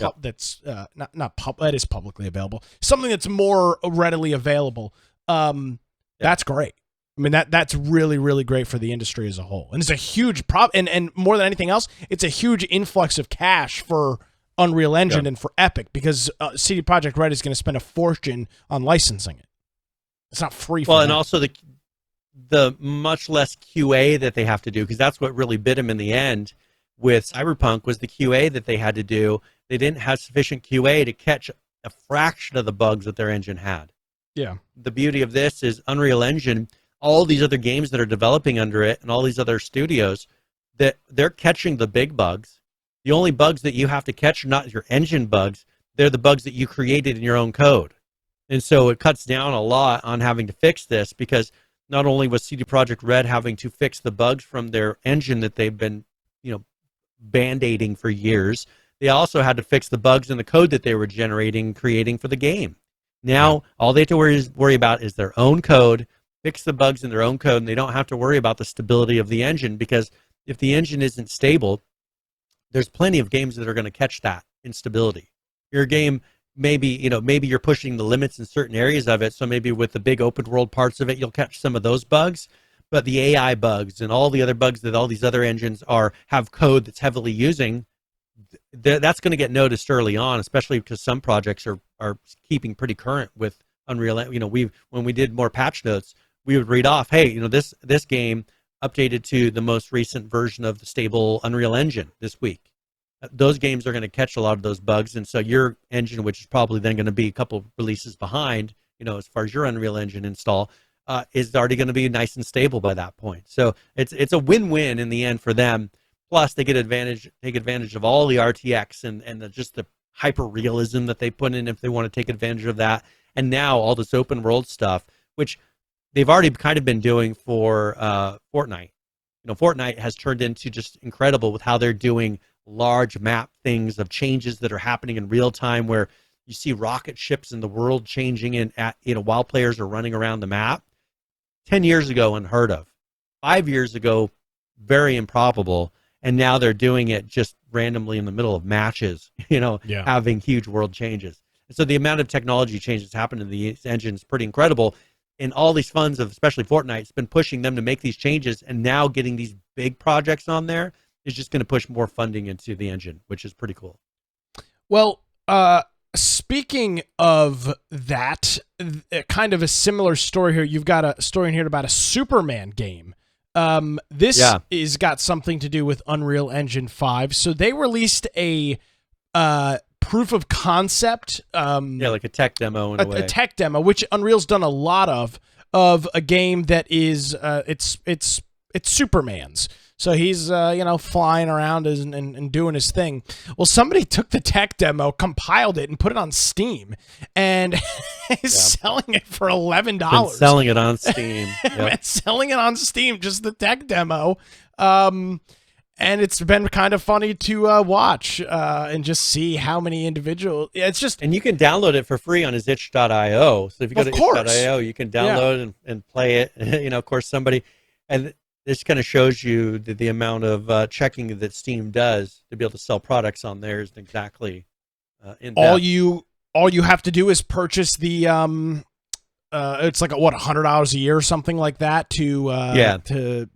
is publicly available, something that's more readily available. That's great. I mean, that's really, really great for the industry as a whole. And it's a huge and more than anything else, it's a huge influx of cash for Unreal Engine and for Epic, because CD Projekt Red is going to spend a fortune on licensing it. It's not free for them. And also the much less QA that they have to do, because that's what really bit them in the end with Cyberpunk, was the QA that they had to do. They didn't have sufficient QA to catch a fraction of the bugs that their engine had. Yeah. The beauty of this is Unreal Engine, all these other games that are developing under it and all these other studios, that they're catching the big bugs. The only bugs that you have to catch are not your engine bugs. They're the bugs that you created in your own code. And so it cuts down a lot on having to fix this, because not only was CD Projekt Red having to fix the bugs from their engine that they've been, band-aiding for years, they also had to fix the bugs in the code that they were creating for the game. Now, all they have to worry about is their own code, fix the bugs in their own code, and they don't have to worry about the stability of the engine, because if the engine isn't stable, there's plenty of games that are going to catch that instability. Your game, maybe you're pushing the limits in certain areas of it. So maybe with the big open world parts of it, you'll catch some of those bugs. But the AI bugs and all the other bugs that all these other engines have code that's heavily using, that's going to get noticed early on, especially because some projects are keeping pretty current with Unreal. When we did more patch notes, we would read off, hey, this game updated to the most recent version of the stable Unreal Engine this week. Those games are going to catch a lot of those bugs, and so your engine, which is probably then going to be a couple releases behind, as far as your Unreal Engine install, is already going to be nice and stable by that point. So it's a win-win in the end for them. Plus, they take advantage of all the RTX and just the hyper realism that they put in if they want to take advantage of that. And now all this open world stuff, which they've already kind of been doing for Fortnite. Fortnite has turned into just incredible with how they're doing large map things of changes that are happening in real time, where you see rocket ships in the world changing while players are running around the map. 10 years ago, unheard of. 5 years ago, very improbable. And now they're doing it just randomly in the middle of matches, having huge world changes. And so the amount of technology changes happened in these engines is pretty incredible. And all these funds of especially Fortnite has been pushing them to make these changes, and now getting these big projects on there is just going to push more funding into the engine, which is pretty cool. Well, speaking of that, kind of a similar story here. You've got a story in here about a Superman game. This is got something to do with Unreal Engine 5. So they released a proof of concept. Like a tech demo in a way. A tech demo, which Unreal's done a lot of a game that is it's Superman's. So he's flying around and doing his thing. Well, somebody took the tech demo, compiled it, and put it on Steam, and is selling it for $11. Selling it on Steam. Selling it on Steam, just the tech demo. And it's been kind of funny to watch and just see how many individuals. It's just, and you can download it for free on his itch.io. So if you go to itch.io, you can download and play it. Of course, somebody, and this kind of shows you the amount of checking that Steam does to be able to sell products on there is exactly in depth. All you have to do is purchase the it's like $100 a year or something like that to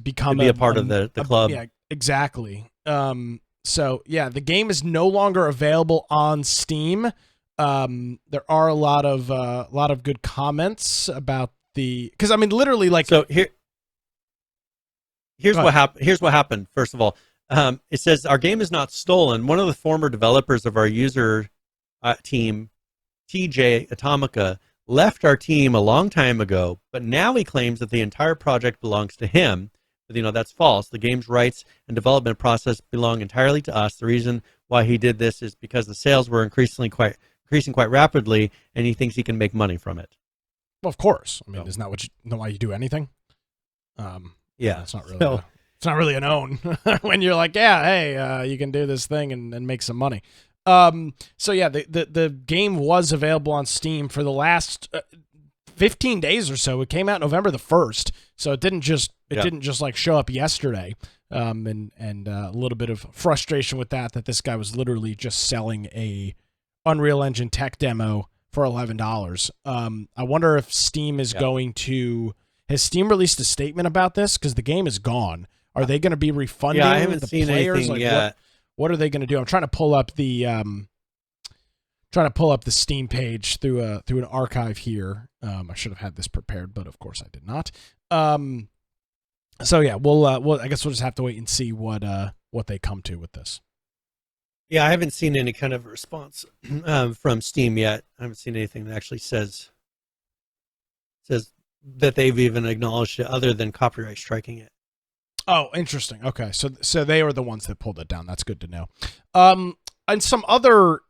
become be a part of the club. Yeah, exactly. So yeah, the game is no longer available on Steam. There are a lot of good comments about because I mean literally like so here. Here's what happened. First of all, it says our game is not stolen. One of the former developers of our user team, TJ Atomica, left our team a long time ago, but now he claims that the entire project belongs to him. But, that's false. The game's rights and development process belong entirely to us. The reason why he did this is because the sales were increasing quite rapidly, and he thinks he can make money from it. Well, of course. I mean, isn't that why you do anything? Yeah, it's not really an own when you're like, hey, you can do this thing and make some money. So yeah, the game was available on Steam for the last 15 days or so. It came out November the 1st, so it didn't just like show up yesterday. And a little bit of frustration with that this guy was literally just selling a Unreal Engine tech demo for $11. I wonder if Steam is going to. Has Steam released a statement about this? Because the game is gone. Are they going to be refunding I haven't the seen players? Anything yet. What are they going to do? I'm trying to pull up the Steam page through an archive here. I should have had this prepared, but of course I did not. So yeah, we'll I guess we'll just have to wait and see what they come to with this. Yeah, I haven't seen any kind of response from Steam yet. I haven't seen anything that actually says that they've even acknowledged it other than copyright striking it. Oh, interesting. Okay. So they are the ones that pulled it down. That's good to know. And some other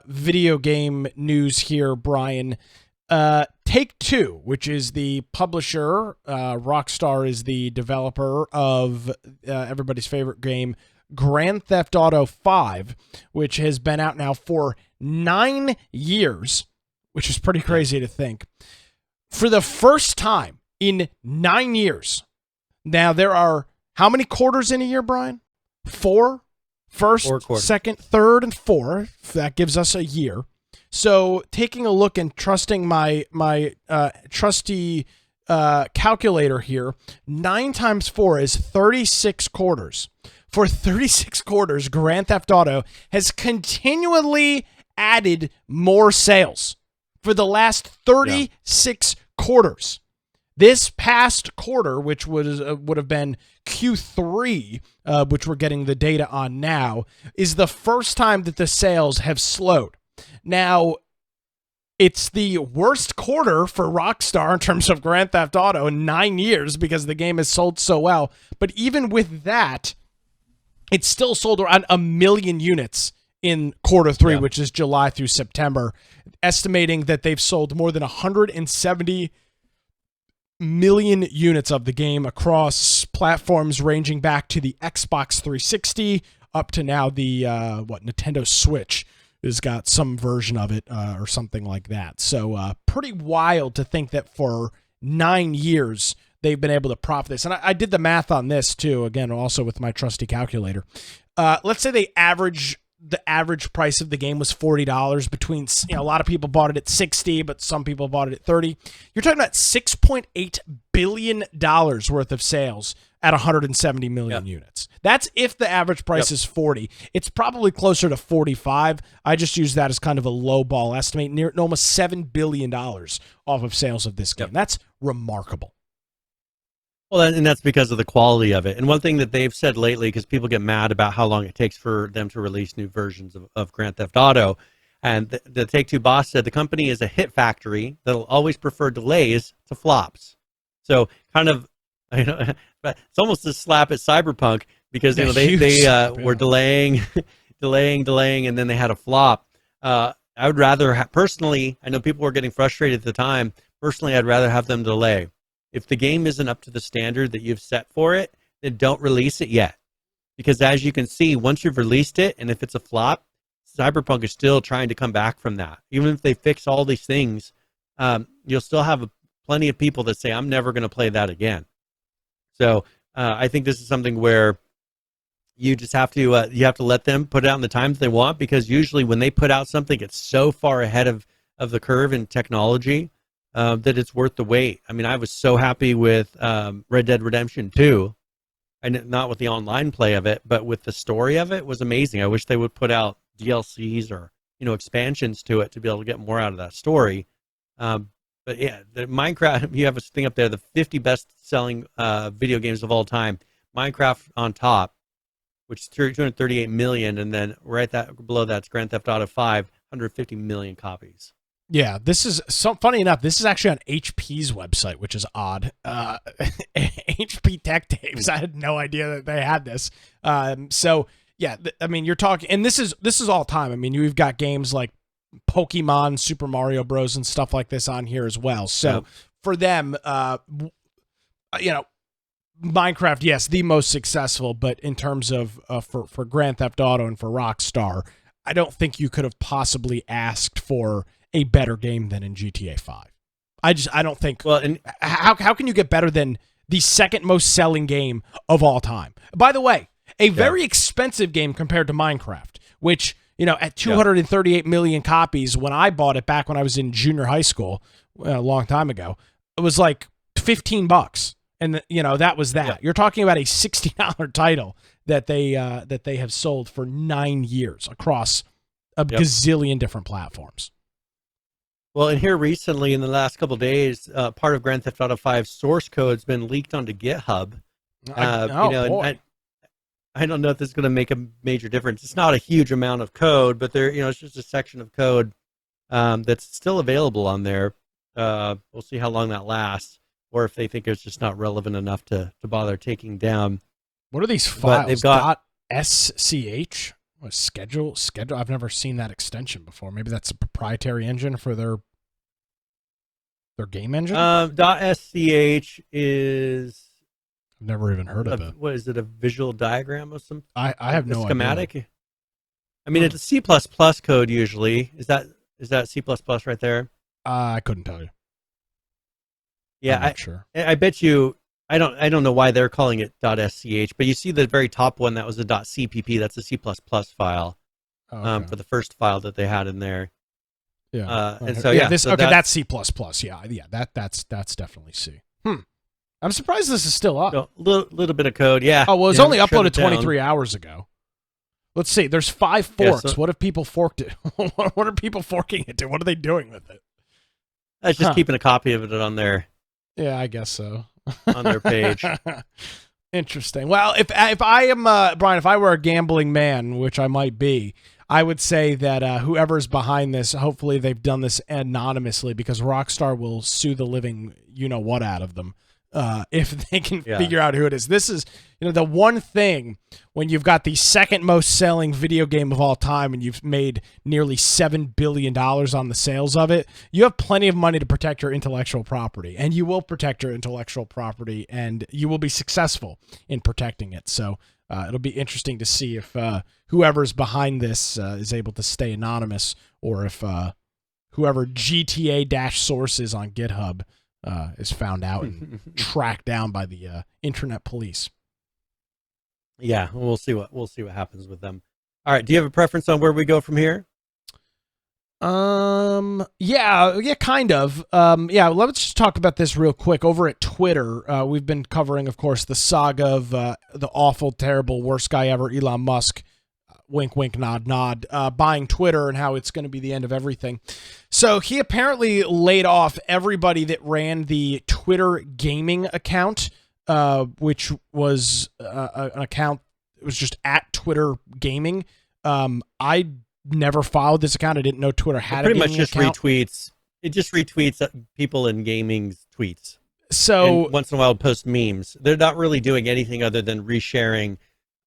video game news here, Brian. Take-Two, which is the publisher, Rockstar is the developer of everybody's favorite game, Grand Theft Auto 5, which has been out now for 9 years, which is pretty crazy to think. For the first time in 9 years, now there are How many quarters in a year, Brian? 4? First, 4 quarters. second, third, and fourth. That gives us a year. So taking a look and trusting my trusty calculator here, 9 times 4 is 36 quarters. For 36 quarters, Grand Theft Auto has continually added more sales for the last 36 quarters. This past quarter, which would have been Q3, which we're getting the data on now, is the first time that the sales have slowed. Now, it's the worst quarter for Rockstar in terms of Grand Theft Auto in 9 years because the game has sold so well. But even with that, it's still sold around 1 million units in quarter 3, which is July through September, estimating that they've sold more than 170 million units of the game across platforms ranging back to the Xbox 360 up to now the Nintendo Switch has got some version of it or something like that. So pretty wild to think that for 9 years they've been able to profit this. And I did the math on this too, again, also with my trusty calculator. Let's say the average price of the game was $40 between, a lot of people bought it at $60, but some people bought it at $30. You're talking about $6.8 billion worth of sales at 170 million units. That's if the average price is 40. It's probably closer to 45. I just use that as kind of a low ball estimate, near almost $7 billion off of sales of this game. That's remarkable. Well, and that's because of the quality of it. And one thing that they've said lately, because people get mad about how long it takes for them to release new versions of Grand Theft Auto, and the Take-Two boss said the company is a hit factory that'll always prefer delays to flops. So kind of, it's almost a slap at Cyberpunk because they were delaying, and then they had a flop. I would rather personally, I know people were getting frustrated at the time. Personally, I'd rather have them delay. If the game isn't up to the standard that you've set for it, then don't release it yet. Because as you can see, once you've released it, and if it's a flop, Cyberpunk is still trying to come back from that. Even if they fix all these things, you'll still have plenty of people that say, I'm never going to play that again. So I think this is something where you just have to let them put it out in the times they want, because usually when they put out something, it's so far ahead of the curve in technology that it's worth the wait. I mean, I was so happy with Red Dead Redemption 2, and not with the online play of it, but with the story of it was amazing. I wish they would put out DLCs or expansions to it to be able to get more out of that story. But yeah, the Minecraft, you have a thing up there, the 50 best-selling video games of all time. Minecraft on top, which is 238 million, and then right below that's Grand Theft Auto 5, 150 million copies. Yeah, this is funny enough. This is actually on HP's website, which is odd. HP Tech Tapes. I had no idea that they had this. So yeah, I mean, you're talking, and this is all time. I mean, you've got games like Pokemon, Super Mario Bros, and stuff like this on here as well. So for them, Minecraft, yes, the most successful, but in terms of for Grand Theft Auto and for Rockstar, I don't think you could have possibly asked for a better game than in GTA 5. I don't think. Well, and how can you get better than the second most selling game of all time? By the way, a very expensive game compared to Minecraft, which, at 238 million copies, when I bought it back when I was in junior high school, a long time ago, it was like $15. And that was that. Yeah. You're talking about a $60 title that they have sold for 9 years across a gazillion different platforms. Well, and here recently, in the last couple of days, part of Grand Theft Auto 5 source code has been leaked onto GitHub. Boy. I don't know if this is going to make a major difference. It's not a huge amount of code, but it's just a section of code that's still available on there. We'll see how long that lasts, or if they think it's just not relevant enough to bother taking down. What are these files? They've got .sch? What, schedule? I've never seen that extension before. Maybe that's a proprietary engine for their game engine? .sch is... I've never even heard of it. What is it, a visual diagram of some... I have no schematic? idea. I mean, it's a C++ code usually. Is that C++ right there? I couldn't tell you. Yeah, I'm not sure. I bet you I don't know why they're calling it .sch, but you see the very top one that was a .cpp. That's a C++ file for the first file that they had in there. Yeah. And so yeah, this so that's C++. Yeah. That's definitely C. I'm surprised this is still up. A little bit of code. Yeah. Oh, well, it's yeah, only shut uploaded it down. 23 hours ago. Let's see. There's 5 forks. Yeah, so, what if people forked it? What are people forking it to? What are they doing with it? That's just keeping a copy of it on their. Yeah, I guess so. On their page. Interesting. Well, if I am Brian, if I were a gambling man, which I might be, I would say that whoever's behind this, hopefully they've done this anonymously, because Rockstar will sue the living you-know-what out of them if they can figure out who it is. This is, the one thing when you've got the second most selling video game of all time and you've made nearly $7 billion on the sales of it, you have plenty of money to protect your intellectual property, and you will protect your intellectual property, and you will be successful in protecting it. So it'll be interesting to see if whoever's behind this is able to stay anonymous, or if whoever GTA-source is on GitHub is found out and tracked down by the internet police. Yeah, we'll see what happens with them. All right, do you have a preference on where we go from here? Yeah, kind of. Let's just talk about this real quick. Over at Twitter, we've been covering, of course, the saga of the awful, terrible, worst guy ever, Elon Musk, wink, wink, nod, nod, buying Twitter, and how it's going to be the end of everything. So he apparently laid off everybody that ran the Twitter gaming account, which was an account. It was just at Twitter Gaming. I never followed this account. I didn't know Twitter had a gaming account. Retweets. It just retweets people in gaming's tweets. So and once in a while, post memes. They're not really doing anything other than resharing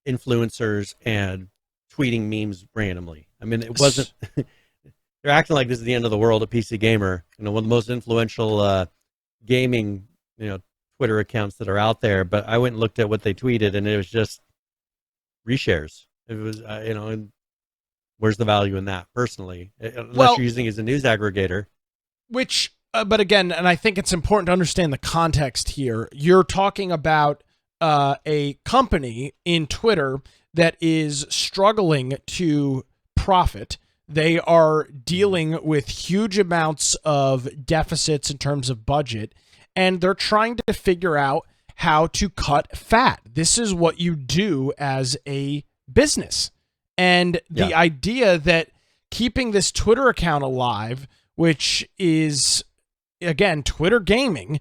influencers and tweeting memes randomly. I mean, it wasn't. They're acting like this is the end of the world at PC Gamer. One of the most influential gaming, Twitter accounts that are out there. But I went and looked at what they tweeted, and it was just reshares. It was, where's the value in that, personally? Unless you're using it as a news aggregator. Which, but again, and I think it's important to understand the context here. You're talking about a company in Twitter that is struggling to profit. They are dealing with huge amounts of deficits in terms of budget, and they're trying to figure out how to cut fat. This is what you do as a business. And the idea that keeping this Twitter account alive, which is, again, Twitter Gaming,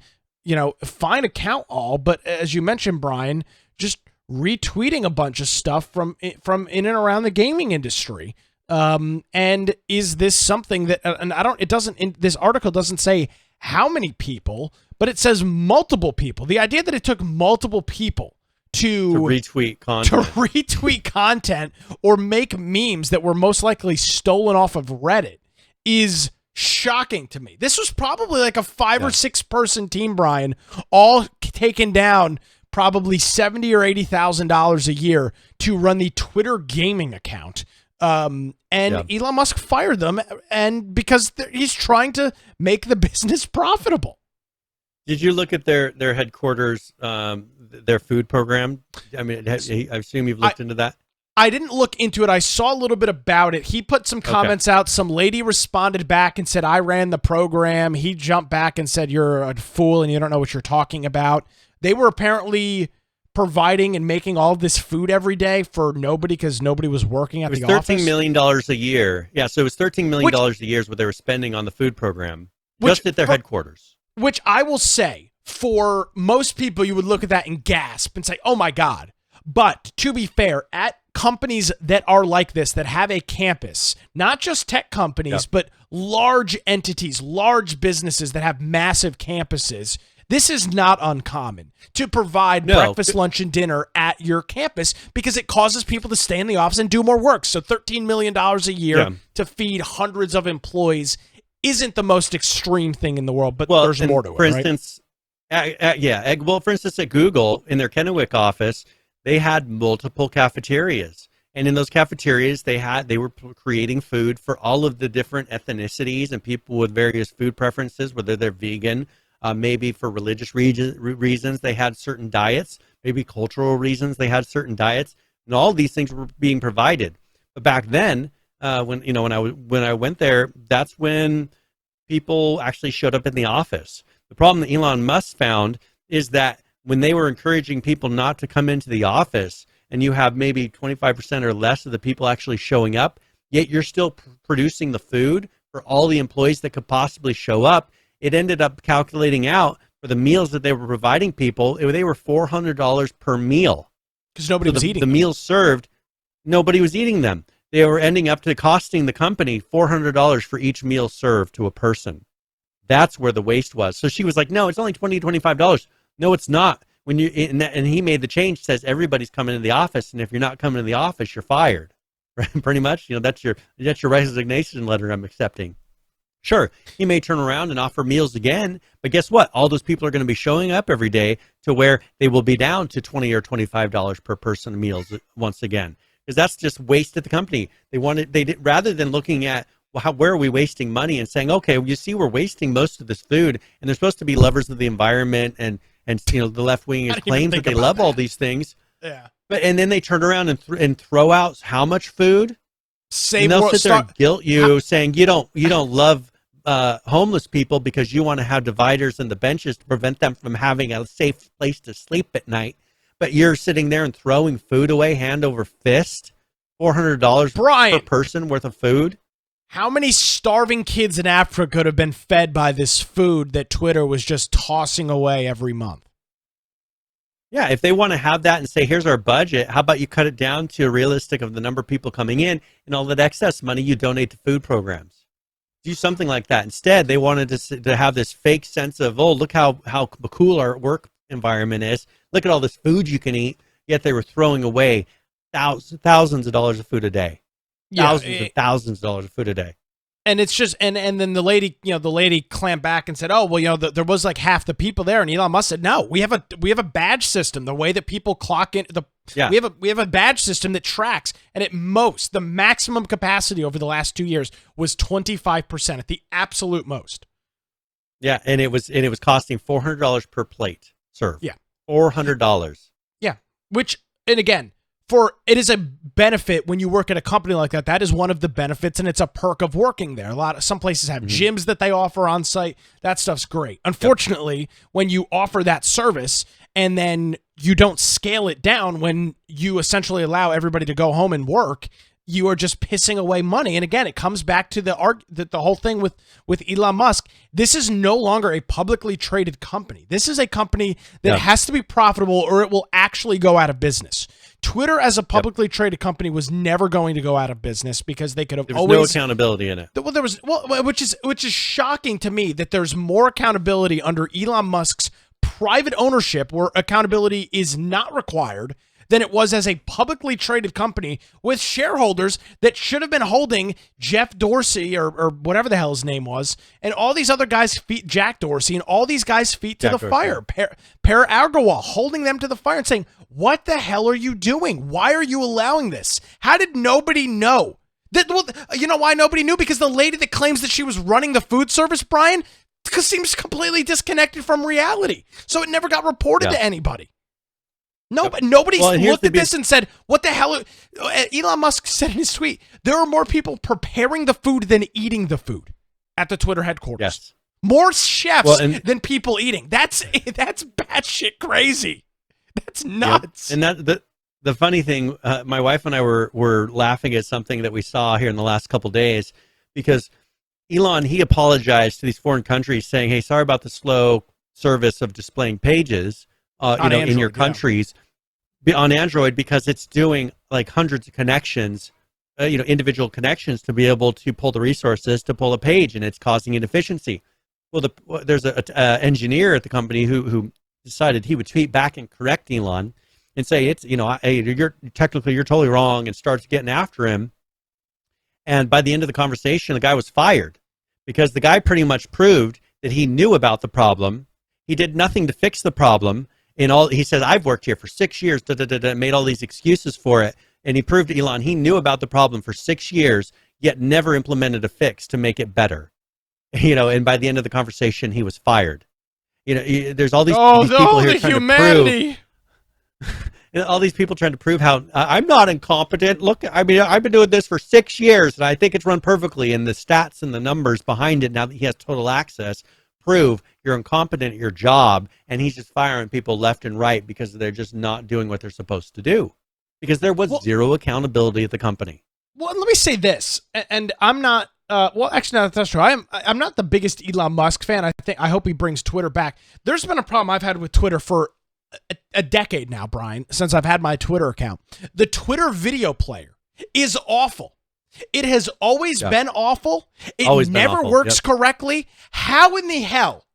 fine account all, but as you mentioned, Brian, just retweeting a bunch of stuff from in and around the gaming industry. And is this something that, and this article doesn't say how many people, but it says multiple people. The idea that it took multiple people to retweet content or make memes that were most likely stolen off of Reddit is shocking to me. This was probably like a 5 or 6 person team, Brian, all taken down probably $70,000 or $80,000 a year to run the Twitter Gaming account. Elon Musk fired them, and because he's trying to make the business profitable. Did you look at their headquarters, their food program? I mean, I assume you've looked into that. I didn't look into it. I saw a little bit about it. He put some comments out. Some lady responded back and said, I ran the program. He jumped back and said, you're a fool and you don't know what you're talking about. They were apparently providing and making all of this food every day for nobody because nobody was working at the office. It was $13 million a year. Yeah, so it was $13 million a year is what they were spending on the food program, just at their headquarters. Which I will say, for most people, you would look at that and gasp and say, oh my God. But to be fair, at companies that are like this, that have a campus, not just tech companies, but large entities, large businesses that have massive campuses, this is not uncommon to provide breakfast, lunch, and dinner at your campus because it causes people to stay in the office and do more work. So $13 million a year to feed hundreds of employees isn't the most extreme thing in the world, but there's more to it, for instance, for instance, at Google, in their Kennewick office, they had multiple cafeterias. And in those cafeterias, they were creating food for all of the different ethnicities and people with various food preferences, whether they're vegan, maybe for religious reasons they had certain diets, maybe cultural reasons they had certain diets, and all these things were being provided. But back then, when I went there, that's when people actually showed up in the office. The problem that Elon Musk found is that when they were encouraging people not to come into the office, and you have maybe 25% or less of the people actually showing up, yet you're still producing the food for all the employees that could possibly show up, it ended up calculating out for the meals that they were providing people, they were $400 per meal. Because nobody was eating the meals served, nobody was eating them. They were ending up to costing the company $400 for each meal served to a person. That's where the waste was. So she was like, no, it's only $20, $25. No, it's not. And he made the change, says everybody's coming to the office, and if you're not coming to the office, you're fired. Right? Pretty much, that's your resignation letter I'm accepting. Sure, he may turn around and offer meals again, but guess what? All those people are going to be showing up every day to where they will be down to $20 or $25 per person meals once again, because that's just waste at the company. Rather than looking at where are we wasting money and saying, okay, well, you see, we're wasting most of this food, and they're supposed to be lovers of the environment, and the left wing claims that they love all these things. Yeah. And then they turn around and throw out how much food? And they'll sit there and guilt you, saying you don't love homeless people because you want to have dividers in the benches to prevent them from having a safe place to sleep at night. But you're sitting there and throwing food away hand over fist, $400 per person worth of food. How many starving kids in Africa could have been fed by this food that Twitter was just tossing away every month? Yeah, if they want to have that and say, here's our budget, how about you cut it down to a realistic of the number of people coming in, and all that excess money you donate to food programs. Do something like that. Instead, they wanted to have this fake sense of, oh, look how cool our work environment is. Look at all this food you can eat. Yet they were throwing away thousands of dollars of food a day. Thousands of dollars of food a day. And it's just, and then the lady clamped back and said, oh, well, there was like half the people there. And Elon Musk said, no, we have a badge system. The way that people clock in, we have a badge system that tracks. And at most, the maximum capacity over the last 2 years was 25% at the absolute most. Yeah, and it was costing $400 per plate served. Yeah, $400. Yeah, which, and again, it is a benefit when you work at a company like that. That is one of the benefits, and it's a perk of working there. Some places have gyms that they offer on site. That stuff's great. Unfortunately, when you offer that service and then you don't scale it down, when you essentially allow everybody to go home and work, you are just pissing away money. And again, it comes back to the whole thing with Elon Musk. This is no longer a publicly traded company. This is a company that has to be profitable, or it will actually go out of business. Twitter, as a publicly traded company, was never going to go out of business because they could have always no accountability in it. Well, which is shocking to me that there's more accountability under Elon Musk's private ownership, where accountability is not required, than it was as a publicly traded company with shareholders that should have been holding Jeff Dorsey or whatever the hell his name was, and all these other guys' feet, Jack Dorsey, and all these guys' feet to the fire. Per Agarwal, holding them to the fire and saying, what the hell are you doing? Why are you allowing this? How did nobody know? Well, you know why nobody knew? Because the lady that claims that she was running the food service, Brian, seems completely disconnected from reality. So it never got reported to anybody. Nobody looked at this and said, what the hell? Elon Musk said in his tweet, there are more people preparing the food than eating the food at the Twitter headquarters. Yes. More chefs than people eating. That's batshit crazy. That's nuts. Yep. And the funny thing, my wife and I were laughing at something that we saw here in the last couple of days, because Elon, he apologized to these foreign countries saying, hey, sorry about the slow service of displaying pages Android, in your countries on Android, because it's doing like hundreds of connections, individual connections to be able to pull the resources to pull a page, and it's causing inefficiency. Well, there's an engineer at the company who decided he would tweet back and correct Elon and say, it's, hey, you're totally wrong, and starts getting after him. And by the end of the conversation, the guy was fired because the guy pretty much proved that he knew about the problem. He did nothing to fix the problem. He said, I've worked here for 6 years, made all these excuses for it. And he proved to Elon he knew about the problem for 6 years, yet never implemented a fix to make it better. And by the end of the conversation, he was fired. There's all these people here trying humanity. to prove. All these people trying to prove how I'm not incompetent. Look, I've been doing this for 6 years, and I think it's run perfectly. And the stats and the numbers behind it, now that he has total access, prove you're incompetent at your job. And he's just firing people left and right because they're just not doing what they're supposed to do. Because there was zero accountability at the company. Well, let me say this, and I'm not. Actually, no, that's true. I'm not the biggest Elon Musk fan. I hope he brings Twitter back. There's been a problem I've had with Twitter for a decade now, Brian, since I've had my Twitter account. The Twitter video player is awful. It has always been awful. It never works correctly. How in the hell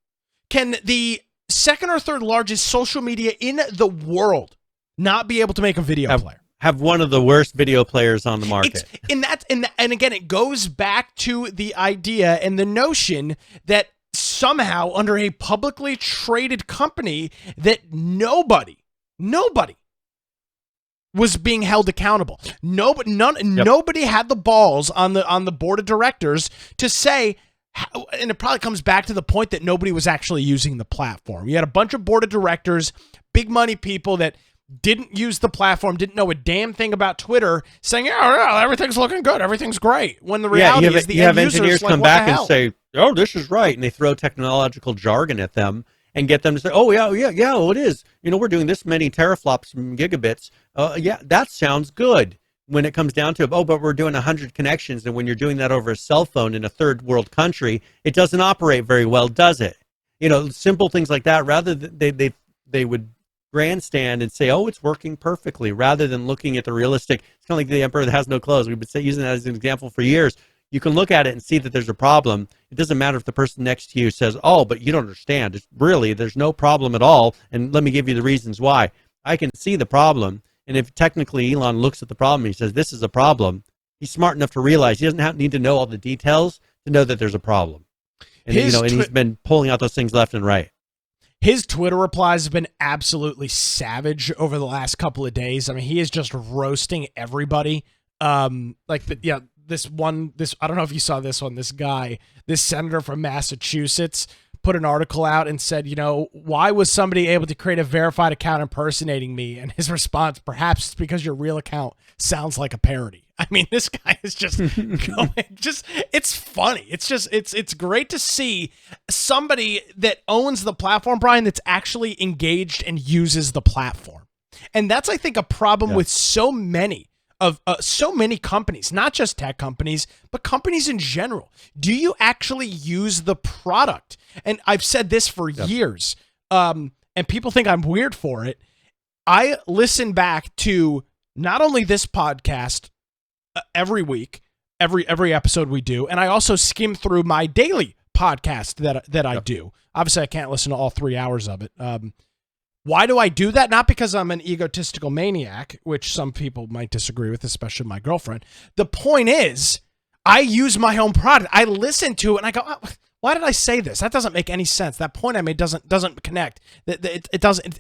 can the second or third largest social media in the world not be able to make a video player? Have one of the worst video players on the market. And again, it goes back to the idea and the notion that somehow under a publicly traded company that nobody was being held accountable. Nobody had the balls on the board of directors to say, and it probably comes back to the point that nobody was actually using the platform. You had a bunch of board of directors, big money people that didn't use the platform, didn't know a damn thing about Twitter, saying, yeah, everything's looking good, everything's great. When the reality is the end engineers come back and say, oh, this is right, and they throw technological jargon at them and get them to say, oh, yeah, it is. We're doing this many teraflops and gigabits. Yeah, that sounds good. When it comes down to, but we're doing 100 connections, and when you're doing that over a cell phone in a third world country, it doesn't operate very well, does it? Simple things like that. Rather than they would grandstand and say, oh, it's working perfectly, rather than looking at the realistic. It's kind of like the emperor that has no clothes. We've been using that as an example for years. You can look at it and see that there's a problem. It doesn't matter if the person next to you says, oh, but you don't understand. It's really, there's no problem at all, and let me give you the reasons why. I can see the problem, and if technically Elon looks at the problem and he says, this is a problem, he's smart enough to realize he doesn't need to know all the details to know that there's a problem. And, and he's been pulling out those things left and right. His Twitter replies have been absolutely savage over the last couple of days. I mean, he is just roasting everybody. I don't know if you saw this one. This senator from Massachusetts put an article out and said, why was somebody able to create a verified account impersonating me? And his response, perhaps it's because your real account sounds like a parody. I mean, this guy is just going, it's funny. It's great to see somebody that owns the platform, Brian, that's actually engaged and uses the platform. And that's, I think, a problem with so many companies, not just tech companies, but companies in general. Do you actually use the product? And I've said this for years, and people think I'm weird for it. I listen back to not only this podcast every week, every episode we do, and I also skim through my daily podcast that I do. Obviously, I can't listen to all 3 hours of it. Why do I do that? Not because I'm an egotistical maniac, which some people might disagree with, especially my girlfriend. The point is, I use my own product. I listen to it and I go, oh, why did I say this? That doesn't make any sense. That point I made doesn't connect. It doesn't.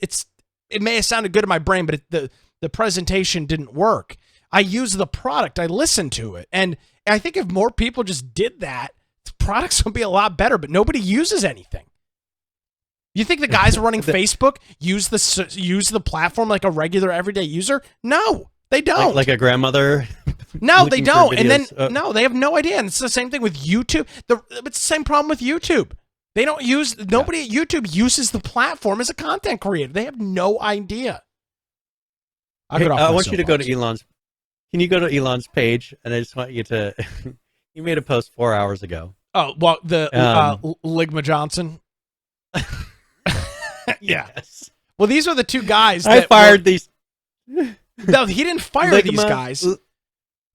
It may have sounded good in my brain, but the presentation didn't work. I use the product. I listen to it, and I think if more people just did that, the products would be a lot better. But nobody uses anything. You think the guys running Facebook use the platform like a regular everyday user? No, they don't. Like a grandmother? No, they don't. And then no, they have no idea. And it's the same thing with YouTube. It's the same problem with YouTube. They don't use. Nobody at YouTube uses the platform as a content creator. They have no idea. I want you to go to Elon's. Can you go to Elon's page? And I just want you to. He made a post 4 hours ago. Oh, well, the Ligma Johnson. Yeah. Yes. Well, these are the two guys I fired these. No, he didn't fire these guys.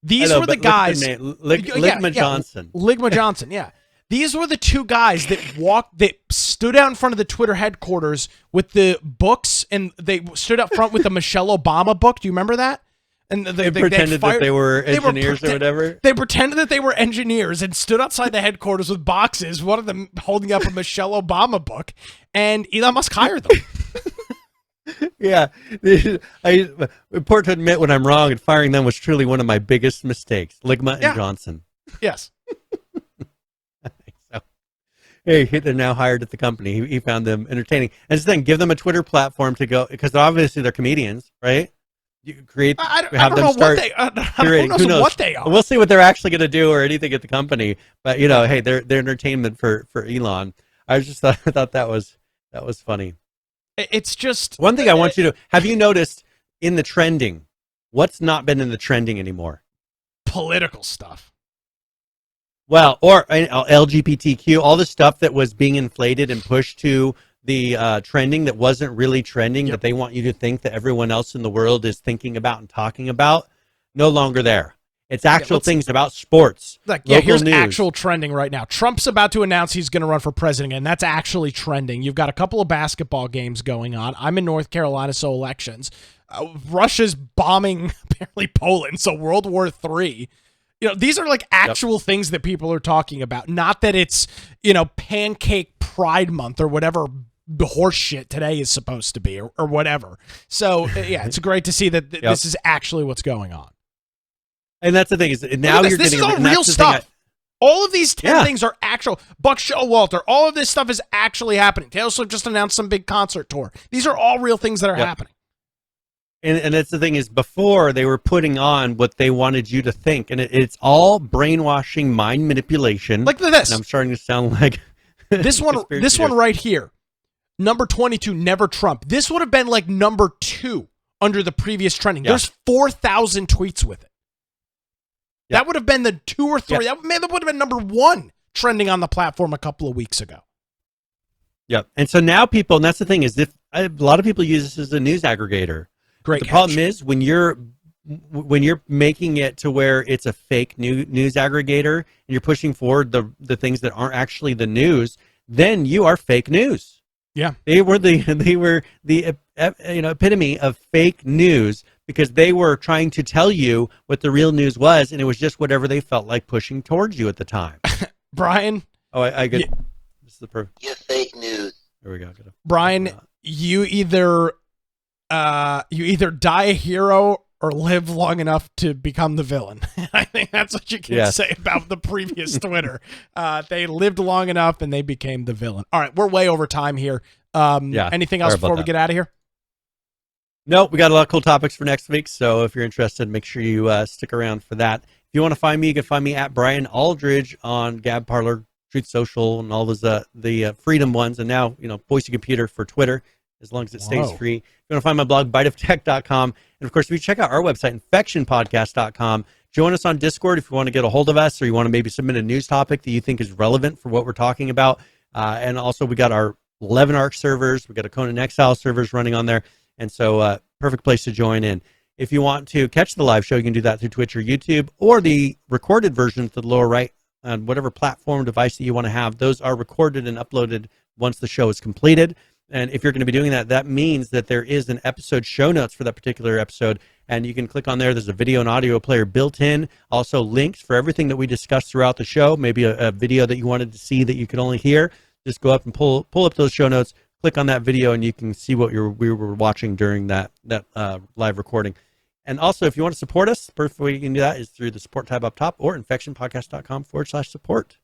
These were the guys. Ligma Johnson. Ligma Johnson, yeah. These were the two guys that stood out in front of the Twitter headquarters with the books, and they stood up front with the Michelle Obama book. Do you remember that? And they pretended that they were engineers or whatever. They pretended that they were engineers and stood outside the headquarters with boxes, one of them holding up a Michelle Obama book, and Elon Musk hired them. Yeah. I report to admit when I'm wrong, and firing them was truly one of my biggest mistakes. Ligma and Johnson. Yes. hey, they're now hired at the company. He found them entertaining. And just then, give them a Twitter platform to go, because obviously they're comedians, right? You create, I have don't them know start what they. curating. Who knows what they are? We'll see what they're actually going to do or anything at the company. But hey, they're entertainment for Elon. I thought that was funny. It's just one thing I want you to have you noticed in the trending. What's not been in the trending anymore? Political stuff. Well, or LGBTQ, all the stuff that was being inflated and pushed to the trending that wasn't really trending, that they want you to think that everyone else in the world is thinking about and talking about, no longer there. It's actual things about sports. Here's news. Actual trending right now. Trump's about to announce he's going to run for president, and that's actually trending. You've got a couple of basketball games going on. I'm in North Carolina, so elections. Russia's bombing apparently Poland, so World War III. These are like actual things that people are talking about. Not that it's, Pancake Pride Month or whatever the horse shit today is supposed to be or whatever. So, it's great to see that this is actually what's going on. And that's the thing is now you're this getting is all real stuff. All of these 10 things are actual. Buck Showalter, all of this stuff is actually happening. Taylor Swift just announced some big concert tour. These are all real things that are happening. And that's the thing is before they were putting on what they wanted you to think. And it's all brainwashing, mind manipulation. Like this. And I'm starting to sound like this one right here. Number 22, Never Trump. This would have been like number 2 under the previous trending. There's 4,000 tweets with it. That would have been the 2 or 3. That would have been number 1 trending on the platform a couple of weeks ago. Yep. And so now people, and that's the thing is, if a lot of people use this as a news aggregator. Great. The problem is when you're making it to where it's a fake news aggregator and you're pushing forward the things that aren't actually the news, then you are fake news. Yeah. They were the epitome of fake news because they were trying to tell you what the real news was, and it was just whatever they felt like pushing towards you at the time. Brian. Oh, I get. This is the perfect. You fake news. There we go. Brian, you either die a hero or live long enough to become the villain. I think that's what you can say about the previous Twitter. They lived long enough and they became the villain. All right, we're way over time here. Anything else before we get out of here? No, we got a lot of cool topics for next week. So if you're interested, make sure you stick around for that. If you want to find me, you can find me at Brian Aldridge on Gab Parler, Truth Social, and all those the Freedom ones. And now, Voice of Computer for Twitter, as long as it stays free. If you want to find my blog, biteoftech.com. And of course, if you check out our website, infectionpodcast.com, join us on Discord if you want to get a hold of us or you want to maybe submit a news topic that you think is relevant for what we're talking about. And also, we got our 11 ARC servers. We got a Conan Exile servers running on there. And so, perfect place to join in. If you want to catch the live show, you can do that through Twitch or YouTube, or the recorded version to the lower right on whatever platform device that you want to have. Those are recorded and uploaded once the show is completed. And if you're going to be doing that, that means that there is an episode show notes for that particular episode, and you can click on there. There's a video and audio player built in. Also, links for everything that we discussed throughout the show. Maybe a video that you wanted to see that you could only hear. Just go up and pull up those show notes. Click on that video, and you can see what we were watching during that live recording. And also, if you want to support us, the perfect way you can do that is through the support tab up top or infectionpodcast.com/support.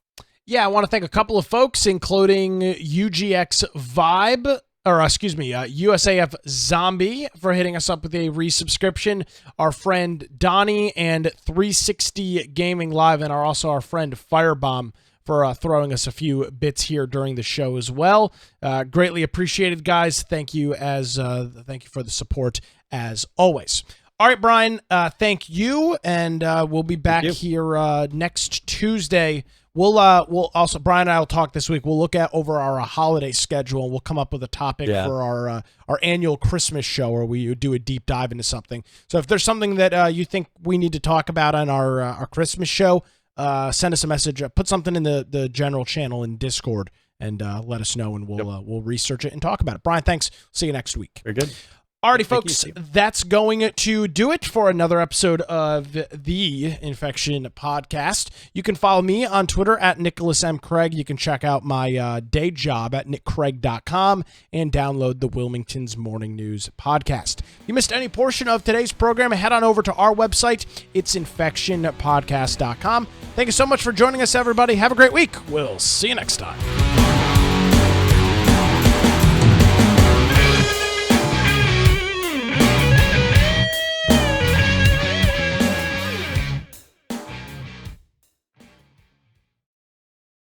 Yeah, I want to thank a couple of folks, including UGX Vibe, USAF Zombie for hitting us up with a resubscription. Our friend Donnie and 360 Gaming Live, and also our friend Firebomb for throwing us a few bits here during the show as well. Greatly appreciated, guys. Thank you for the support as always. All right, Brian, thank you, and we'll be back here next Tuesday. We'll also, Brian and I will talk this week. We'll look over our holiday schedule, and we'll come up with a topic for our annual Christmas show, where we do a deep dive into something. So if there's something that you think we need to talk about on our Christmas show, send us a message. Put something in the general channel in Discord, and let us know, and we'll research it and talk about it. Brian, thanks. See you next week. Very good. Alrighty, folks, that's going to do it for another episode of the Infection Podcast. You can follow me on Twitter at Nicholas M. Craig. You can check out my day job at nickcraig.com and download the Wilmington's Morning News Podcast. If you missed any portion of today's program, head on over to our website. It's infectionpodcast.com. Thank you so much for joining us, everybody. Have a great week. We'll see you next time.